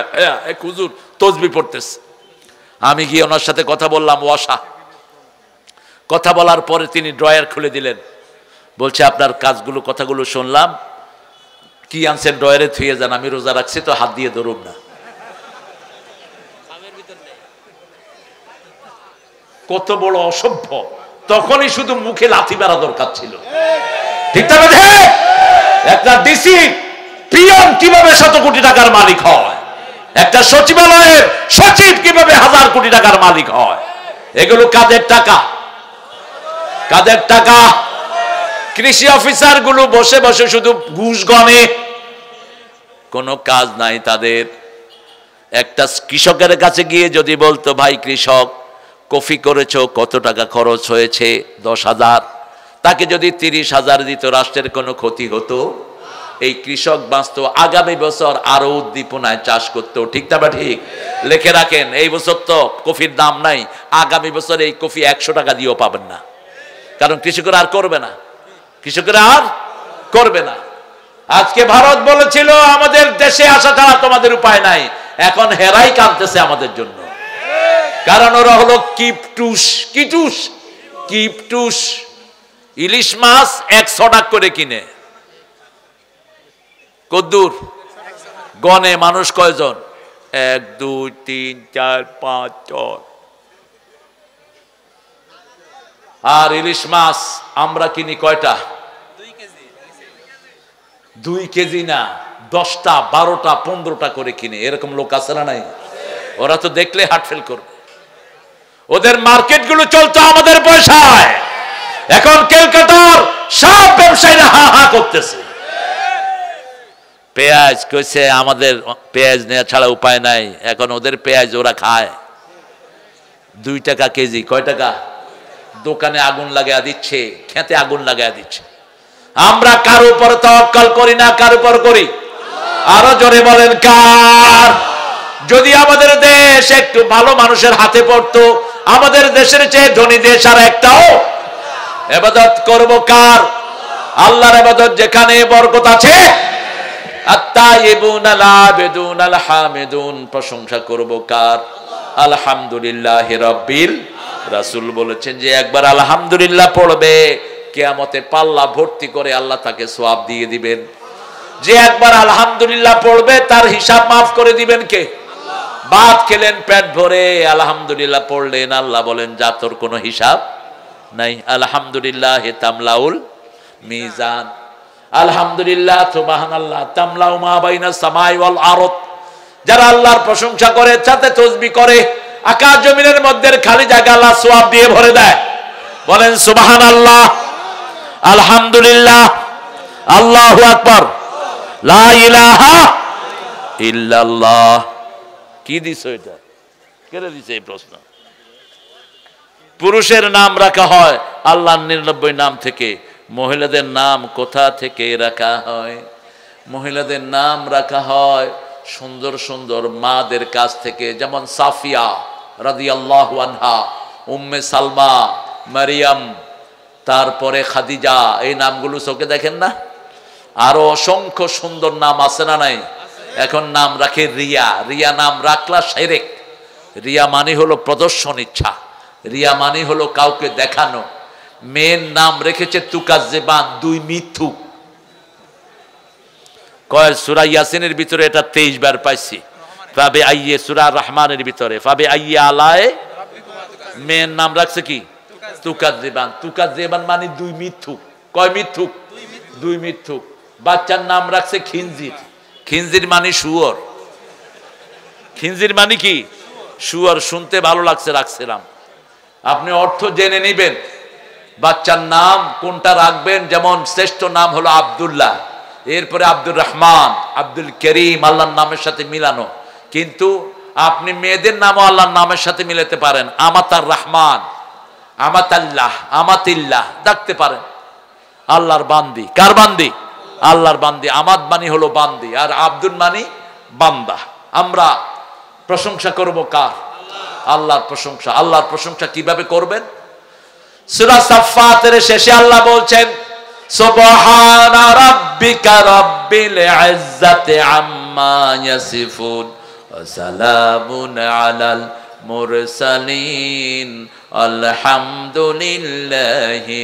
এক হুজুর তসবি পড়তেছে। আমি গিয়ে ওনার সাথে কথা বললাম, ওয়াসা। কথা বলার পরে তিনি ড্রয়ার খুলে দিলেন, বলছে আপনার কাজগুলো কথাগুলো শুনলাম, কি আনছেন ড্রয়ারে থুয়ে যান, আমি রোজা রাখছি তো হাত দিয়ে ধরুন না। কত বড় অসভ্য! তখনই শুধু মুখে লাথি মারা দরকার ছিল, ঠিক না? একটা ডিসি পিয়ন কিভাবে 100 কোটি টাকার মালিক হয়, একটা সচিবালয়ের সচিব কিভাবে 1000 কোটি টাকার মালিক হয়? এগুলো কাদের টাকা? কাদের টাকা? কৃষি অফিসার গুলো বসে বসে শুধু ঘুষ গণে, কোনো কাজ নাই তাদের। একটা কৃষকের কাছে গিয়ে যদি বলতো, ভাই কৃষক কফি করেছো, কত টাকা খরচ হয়েছে? 10,000। তাকে যদি 30,000 দিত, রাষ্ট্রের কোনো ক্ষতি হতো? এই কৃষক বাঁচত, আগামী বছর আরো উদ্দীপনায় চাষ করতো, ঠিক না বা ঠিক? লিখে রাখেন, এই বছর তো কফির দাম নাই, আগামী বছর এই কফি 100 টাকা দিয়েও পাবেন না। কারণ কৃষকেরা আর করবে না, কৃষকেরা আর করবে না। আজকে ভারত বলেছিল আমাদের দেশে আসা ছাড়া তোমাদের উপায় নাই, এখন হেরাই কাঁদতেছে আমাদের জন্য। কারণ ওরা হলো কিপটুস। কিটুস, কিপটুস। ইলিশ মাছ 100 টাকা করে কিনে, কদ্দুর গনে মানুষ কয়জন? 1 2 3 4 5 6। আর ইলিশ মাছ আমরা কিনি কয়টা? 2 কেজি না, 10টা 12টা 15টা করে কিনে, এরকম লোক আছে না নাই? ওরা তো দেখলে হার্ট ফেল করবে। ওদের মার্কেটগুলো চলতো আমাদের পয়সায়। এখন কলকাতার সব ব্যবসায়ীরা হা হা করতেছে। পেঁয়াজ কইছে আমাদের পেঁয়াজ নেওয়া ছাড়া উপায় নাই। এখন ওদের পেঁয়াজ ওরা খায় 2 টাকা কেজি। কয় টাকা? দোকানে আগুন লাগাইয়া দিচ্ছে, খেতে আগুন লাগাইয়া দিচ্ছে। আমরা কার উপর তাওয়াক্কুল করি না, কার উপর করি? আরো জোরে বলেন কার? যদি আমাদের দেশ একটু ভালো মানুষের হাতে পড়তো, আমাদের দেশের চেয়ে ধনী দেশ আর একটাও। ইবাদত করব কার? আল্লাহর ইবাদত যেখানে বরকত আছে। আত-তাইয়িবুন আল-আবিদুন আল-হামিদুন, প্রশংসা করব কার? আলহামদুলিল্লাহি রাব্বিল। রাসূল বলেছেন যে একবার আলহামদুলিল্লাহ পড়বে, কিয়ামতে পাল্লা ভর্তি করে আল্লাহ তাকে সওয়াব দিয়ে দিবেন। যে একবার আলহামদুলিল্লাহ পড়বে তার হিসাব মাফ করে দিবেন কে? ভাত খেলেন পেট ভরে, আলহামদুলিল্লাহ পড়লেন, আল্লাহ বলেন যা তোর কোনো হিসাব নাই। আলহামদুলিল্লাহ তামলাউল মিজান। আলহামদুলিল্লাহ সুবহানাল্লাহ তামলাউ মা বাইনা সামাই ওয়াল আরদ। যারা আল্লাহর প্রশংসা করে, সাথে তাসবিহ করে, আকাশ জমিনের মধ্যে খালি জায়গা আল্লাহ সওয়াব দিয়ে ভরে দেয়। বলেন সুবহানাল্লাহ, আলহামদুলিল্লাহ, আল্লাহু আকবার, লা ইলাহা ইল্লাল্লাহ। কি দিছো এটা? কেন দিছে এই প্রশ্ন? পুরুষের নাম রাখা হয় আল্লাহর 99 নাম থেকে, মহিলাদের নাম কোথা থেকে রাখা হয়? মহিলাদের নাম রাখা হয় সুন্দর সুন্দর মাদের কাছ থেকে, যেমন সাফিয়া রাদিয়াল্লাহু আনহা, উম্মে সালমা, মারিয়াম, তারপরে খাদিজা। এই নামগুলো চোখে দেখেন না? আরো অসংখ্য সুন্দর নাম আছে না নাই? এখন নাম রাখে রিয়া। রিয়া নাম রাখলা শিরক। রিয়া মানে হলো প্রদর্শন ইচ্ছা, রিয়া মানে হলো কাউকে দেখানো। মেয়ের নাম রেখেছে তুকাজ্জিবান, 2 মিথ্যুক। কয় সূরা ইয়াসিনের ভিতরে এটা 23 বার পাইছি। ফাবে আইয়ে সূরা রহমানের ভিতরে ফাবে আইয়ে আলায়ে, মেয়ের নাম রাখছে কি? তুকাজ্জিবান। তুকাজ্জিবান মানে 2 মিথ্যুক। কয় মিথ্যুক? 2 মিথ্যুক। বাচ্চার নাম রাখছে খিনজির। খিনজির মানে শুয়োর। খিনজির মানে কি? শুয়োর। শুনতে ভালো লাগছে রাখছিলাম। আপনি অর্থ জেনে নেবেন। বাচ্চার নাম কোনটা রাখবেন, যেমন শ্রেষ্ঠ নাম হলো আব্দুল্লাহ, এরপরে আব্দুর রহমান, আব্দুল করিম, আল্লাহর নামের সাথে মিলানো। কিন্তু আপনি মেয়েদের নামও আল্লাহর নামের সাথে মিলাতে পারেন। আমাতার রহমান, আমাতাল্লাহ, আমাতিল্লাহ ডাকতে পারেন। আল্লাহর বান্দি। কার বান্দি? আল্লাহর বান্দি। আমাদ মানি হলো বান্দি, আর আব্দুল মানি বান্দা। আমরা প্রশংসা করব কার? আল্লাহর প্রশংসা। আল্লাহর প্রশংসা কিভাবে করবেন? সূরা সাফফাতের শেষে আল্লাহ বলছেন সুবহানা রাব্বিকা রাব্বিল ইজ্জাতি আম্মা ইয়াসিফুন ওয়া সালামুন আলাল মুরসালিন আলহামদুলিল্লাহি।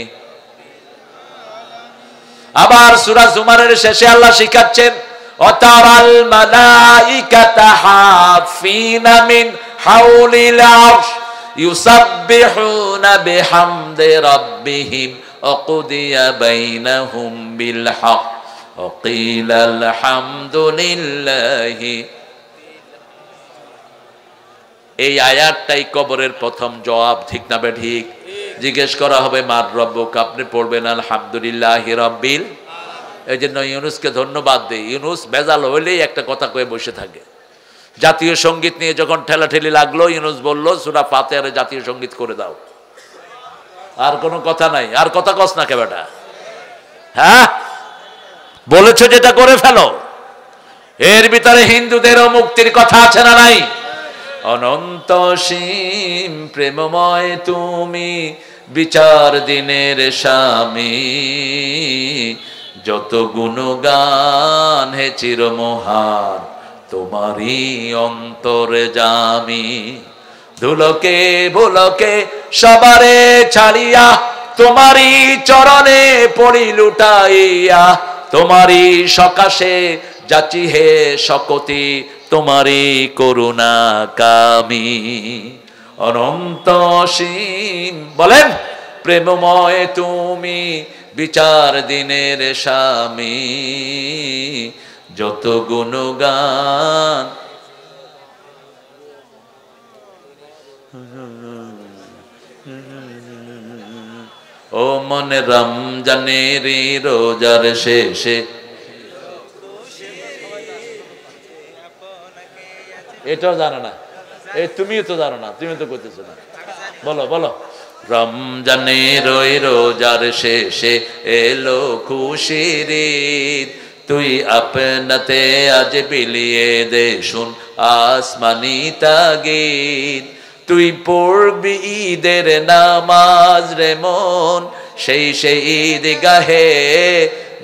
আবার সূরা জুমারের শেষে আল্লাহ শিখাচ্ছেন ওয়াতারাল মালাইকাতা হাফিনা মিন হাউলিল আরশ ইউসাব্বিহুনা বিহামদি রাব্বিহিম ওয়াকুদিয়া বাইনাহুম বিল হক ওয়া কিলা আলহামদুলিল্লাহি। এই আয়াতটাই কবরের প্রথম জবাব, ঠিক না ঠিক? জিজ্ঞেস করা হবে মার রব্বুক, আপনি পড়বেন আলহামদুলিল্লাহি রাব্বিল। এই জন্য ইউনুসকে ধন্যবাদ দেই। ইউনুস বেজাল হইলেই একটা কথা কয়ে বসে থাকে। জাতীয় সঙ্গীত নিয়ে যখন ঠেলাঠেলি লাগলো, ইউনুস বলল সূরা ফাতিহার জাতীয় সঙ্গীত করে দাও। আর কোনো কথা নাই। আর কথা কস না কে বেটা? হ্যাঁ, বলেছো যেটা করে ফেলো। এর ভিতরে হিন্দুদেরও মুক্তির কথা আছে না নাই? অনন্ত সীম প্রেমময় তুমি, বিচার দিনের স্বামী, যত গুণগান হে চিরমহান তোমারই অন্তরে জামি। ধুলোকে ভুলোকে সবারে ছাড়িয়া, তোমারই চরণে পড়ি লুটাইয়া, তোমারই সকাশে যাচি হে শকতি, তোমারই করুণা কামি। অনন্ত সীম বলেন প্রেমময় তুমি, বিচার দিনের স্বামী, যত গুণগান। ও মনে রমজানের রোজার শেষে, এটাও জানো না? এই তুমিও তো জানো না, তুমি তো করতেছো না। বলো বলো। রমজানের ওই রোজার শেষে এলো খুশির ঈদ, তুই আপনাতে আজ বিলিয়ে দে শুন আসমানি তাগীদ। তুই পড়বি ঈদের নামাজ রে মন, সেই ঈদ গাহে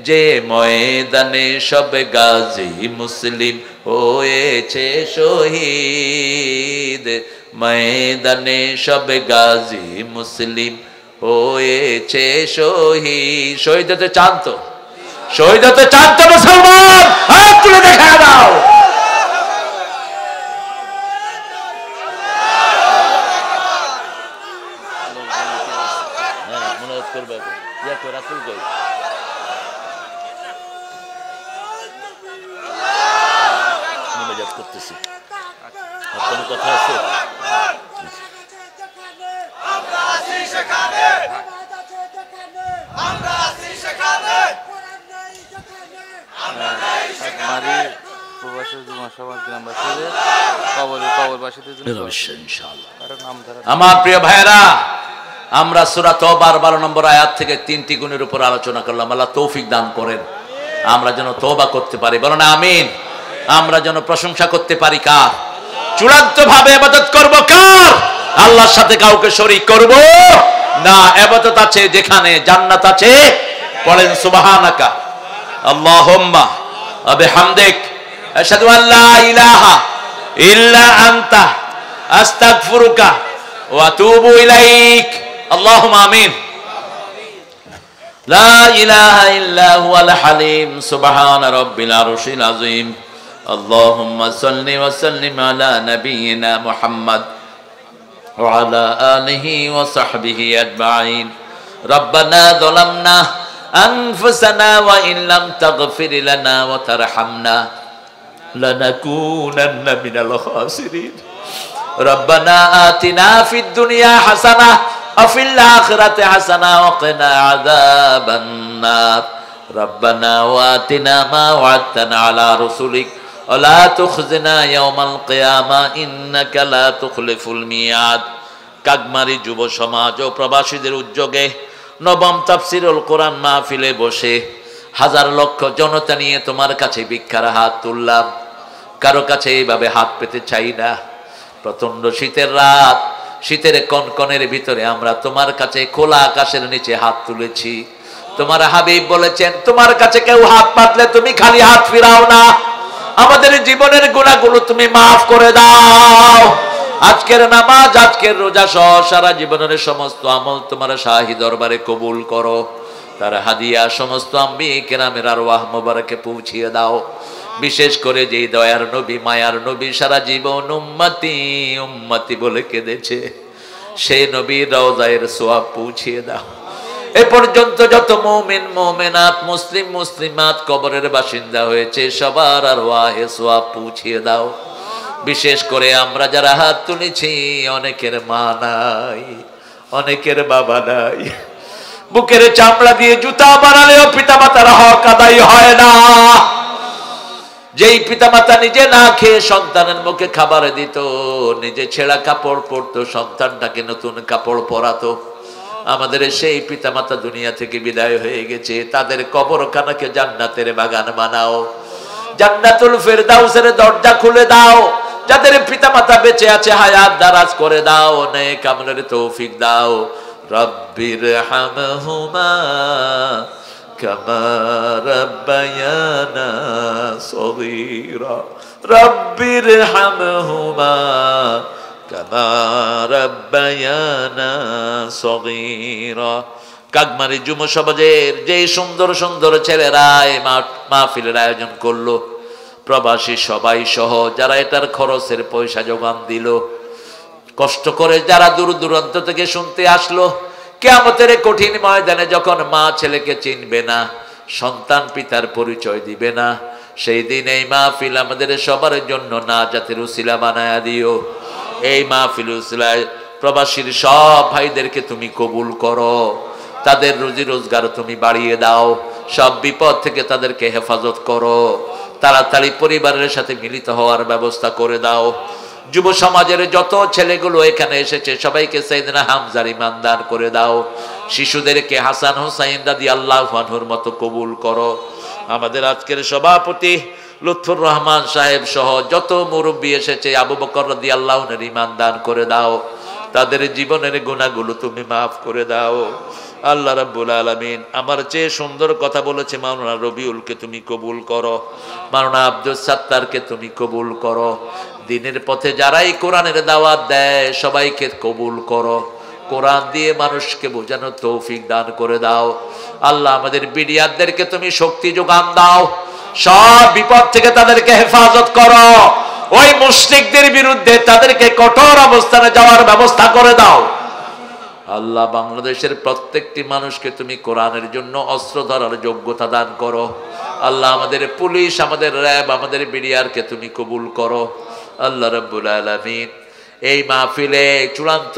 যে ময়দানে সব গাজী মুসলিম হয়েছে শহীদ। ময়দানে সব গাজী মুসলিম হয়েছে শহীদ। শহীদ হতে চান তো? শহীদ হতে চান তো মুসলমান? হাত তুলে দেখা দাও। মনোজ করবে রাসূল কই? করতেছি কোনো কথা আছে? আমার প্রিয় ভাইরা, আমরা সূরা তওবার 12 নম্বর আয়াত থেকে 3টি গুণের উপর আলোচনা করলাম। আল্লাহ তৌফিক দান করেন আমরা যেন তওবা করতে পারি। বলো না আমিন। আমরা যেন প্রশংসা করতে পারি কার? চূড়ান্ত ভাবে ইবাদত করব কার? আল্লাহর সাথে কাউকে শরীক করব না। ইবাদত আছে যেখানে জান্নাত আছে। পড়েন সুবহানাকা আল্লাহুম্মা ওয়া বিহামদিক আশহাদু আল্লা ইলাহা ইল্লা আনতা আস্তাগফিরুকা ওয়া আতুবু ইলাইক। আল্লাহুম্মা আমিন। লা ইলাহা ইল্লা হুয়াল হালিম সুবহান রাব্বিল আরশিল আযীম। আল্লাহুম্মা সাল্লি ওয়া সাল্লিম আলা নাবিয়িনা মুহাম্মদ ওয়া আলা আলিহি ওয়া সাহবিহি আজমাইন। রব্বানা যালামনা আনফুসানা ওয়া ইন লাম তাগফির লানা ওয়া তারহামনা লানাকুনান্না মিনাল খাসিরিন। রব্বানা আতিনা ফিদ দুনিয়া হাসানাহ ওয়া ফিল আখিরাতি হাসানাহ ওয়া কিনা আযাবান নার। রব্বানা ওয়া আতিনা মা ওয়া'আদতানা আলা রাসূলিক ওয়া লা তুখজিনা ইয়াওমাল কিয়ামা ইন্নাকা লা তুখলিফুল মিয়াদ। কাকমারি যুব সমাজ ও প্রবাসীদের উদ্যোগে নবম তাফসীরুল কোরআন মাহফিলে বসে হাজার লক্ষ জনতা নিয়ে তোমার কাছে ভিক্ষার হাত তুললাম। কারো কাছে এইভাবে হাত পেতে চাই না। প্রচন্ড শীতের রাত, শীতের কনকনের ভিতরে আমরা তোমার কাছে খোলা আকাশের নিচে হাত তুলেছি। তোমার হাবিব বলেছেন, তোমার কাছে কেউ হাত পাতলে তুমি খালি হাত ফিরাও না, আমাদের জীবনের গুনাহগুলো তুমি মাফ করে দাও। আজকের নামাজ, আজকের রোজা সহ সারা জীবনের সমস্ত আমল তোমার শাহী দরবারে কবুল করো। তার হাদিয়া সমস্ত আম্বিয়ে কেরামের আরওয়াহ মোবারকে পৌঁছিয়ে দাও। বিশেষ করে যেই দয়ার নবী, মায়ার নবী সারা জীবন উম্মতি উম্মতি বলে কেঁদেছে, সেই নবীর রওজায়ের সোয়াব পৌঁছিয়ে দাও। এ পর্যন্ত যত মুমিন মুমিনাত, মুসলিম মুসলিমাত কবরের বাসিন্দা হয়েছে সবার আরওয়াহে সোয়াব পৌঁছিয়ে দাও। বিশেষ করে আমরা যারা হাত তুলেছি, অনেকের মা নাই, অনেকের বাবা নাই। বুকের চামড়া দিয়ে জুতা বানালেও পিতামাতার হক আদায় হয় না। যেই পিতামাতা নিজে না খেয়ে সন্তানের মুখে খাবার দিত, নিজে ছেঁড়া কাপড় পরতো, সন্তানটাকে নতুন কাপড় পরাতো, আমাদের সেই পিতামাতা দুনিয়া থেকে বিদায় হয়ে গেছে। তাদের কবরখানাকে জান্নাতের বাগান বানাও, জান্নাতুল ফেরদাউসের দরজা খুলে দাও। যাদের পিতামাতা বেঁচে আছে হায়াত দারাজ করে দাও, নেক আমলের তৌফিক দাও। রব্বির হামহুমা কামা রাব্বায়ানা সগীরা। রব্বির হামহুমা কামা রাব্বায়ানা সগীরা। কাকমারি যুব সমাজের যে সুন্দর সুন্দর ছেলেরা এই মাহফিলের আয়োজন করলো, প্রবাসী সবাই সহ যারা এটার খরচের পয়সা যোগান দিল, কষ্ট করে যারা দূর দূরান্ত থেকে শুনতে আসলো, কিয়ামতের কঠিন ময়দানে যখন মা ছেলেকে চিনবে না, সন্তান পিতার পরিচয় দিবে না, সেই দিন এই মাহফিল আমাদের সবার জন্য নাজাতের উসিলা বানায়া দিও। এই মাহফিল উসিলায় প্রবাসীর সব ভাইদেরকে তুমি কবুল করো, তাদের রুজি রোজগার তুমি বাড়িয়ে দাও, সব বিপদ থেকে তাদেরকে হেফাজত করো, তাড়াতাড়ি পরিবারের সাথে মিলিত হওয়ার ব্যবস্থা করে দাও। যুব সমাজের যত ছেলেগুলো এখানে এসেছে সবাইকে সাইয়েদনা হামজার ঈমান দান করে দাও। শিশুদেরকে হাসান হোসাইন রাদিয়াল্লাহু আনহুর মতো কবুল করো। আমাদের আজকের সভাপতি লুৎফুর রহমান সাহেব সহ যত মুরব্বী এসেছে আবু বকর রাদিয়াল্লাহু আনহুর ঈমান দান করে দাও, তাদের জীবনের গুনাহগুলো তুমি মাফ করে দাও। আল্লাহ রাব্বুল আলামিন আমার চেয়ে সুন্দর কথা বলেছে মাওলানা রবিউলকে তুমি কবুল করো, মাওলানা আব্দুল সাত্তারকে তুমি কবুল করো। দিনের পথে যারাই কোরআনের দাওয়াত দেয় সবাইকে কবুল করো, কোরআন দিয়ে মানুষকে বোঝানোর তৌফিক দান করে দাও। আল্লাহ আমাদের বিডিআরদেরকে তুমি শক্তি যোগান দাও, সব বিপদ থেকে তাদেরকে হেফাজত করো, ওই মুশরিকদের বিরুদ্ধে তাদেরকে কঠোর অবস্থানে যাওয়ার ব্যবস্থা করে দাও। আল্লাহ বাংলাদেশের প্রত্যেকটি মানুষকে তুমি কোরআনের জন্য অস্ত্র ধরার যোগ্যতা দান করো। আল্লাহ আমাদের পুলিশ, আমাদের র্যাব, আমাদের বিডিআরকে তুমি কবুল করো। আল্লাহ রাব্বুল আলামিন এই মাহফিলে চূড়ান্ত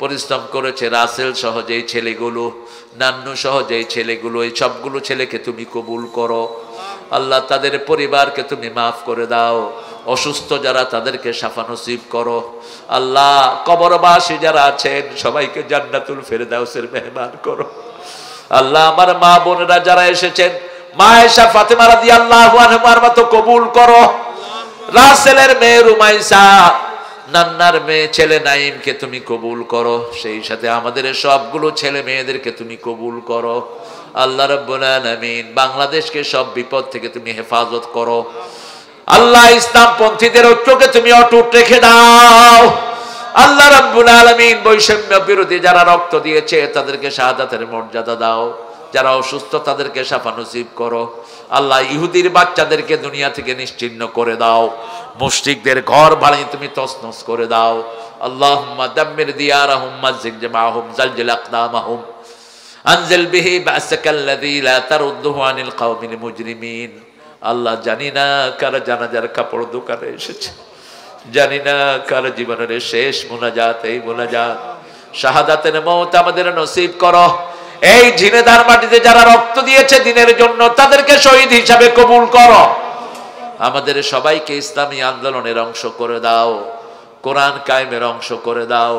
পরিশ্রম করেছে রাসেল সহ যেই ছেলেগুলো, নান্নু সহ যেই ছেলেগুলো, এই সবগুলো ছেলেকে তুমি কবুল করো। আল্লাহ তাদের পরিবারকে তুমি মাফ করে দাও, অসুস্থ যারা তাদেরকে শাফা নসিব করো। আল্লাহ কবরবাসী যারা আছেন সবাইকে জান্নাতুল ফেরদাউসের মেহমান করো। আল্লাহ আমার মা বোনেরা যারা এসেছেন মা আয়েশা ফাতেমা রাদিয়াল্লাহু আনহার মতো কবুল করো। রাসেলের মেয়ে রুমাইসা, নান্নার মেয়ে ছেলে নাইমকে তুমি কবুল করো, সেই সাথে আমাদের সবগুলো ছেলে মেয়েদেরকে তুমি কবুল করো। আল্লাহ রাব্বুল আলামিন বাংলাদেশকে সব বিপদ থেকে তুমি হেফাজত করো। আল্লাহ ইসলাম পন্থীদের ঐক্যকে তুমি অটুট রেখে দাও। আল্লাহ রাব্বুল আলামিন বৈষম্য বিরোধী যারা রক্ত দিয়েছে তাদেরকে শাহাদাতের মর্যাদা দাও, যারা অসুস্থ তাদেরকে শাফা নসিব করো। আল্লাহ ইহুদির বাচ্চাদেরকে দুনিয়া থেকে নিশ্চিহ্ন করে দাও, মুশরিকদের ঘর বাড়ি তুমি তছনছ করে দাও। আল্লাহুম্মা দাম্মির দিয়ারাহুম মাযিক জামাহুম জালজিল আকদামাহুম আনজিল বিহি বাসাকাল্লাযী লা তারুদ্দুহু আনিল কওমিল মুজরিমিন। আল্লাহ জানি না কার জানাজার কাপড় দোকানে এসেছে, জানি না কার জীবনের শেষ মুনাজাত এই মুনাজাত, শাহাদাতের মওত আমাদের নসিব করো। এই ঝিনেদার মাটিতে যারা রক্ত দিয়েছে দিনের জন্য তাদেরকে শহীদ হিসাবে কবুল করো। আমাদের সবাইকে ইসলামী আন্দোলনের অংশ করে দাও, কোরআন কায়েমের অংশ করে দাও।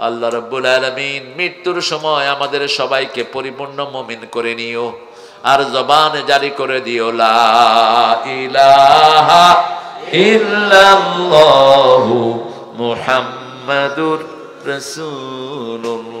আল্লাহ রাব্বুল আলামিন মৃত্যুর সময় আমাদের সবাইকে পরিপূর্ণ মুমিন করে নিও, আর জবানে জারি করে দিও লা ইলাহা ইল্লাল্লাহু মুহাম্মাদুর রাসূলুল্লাহ।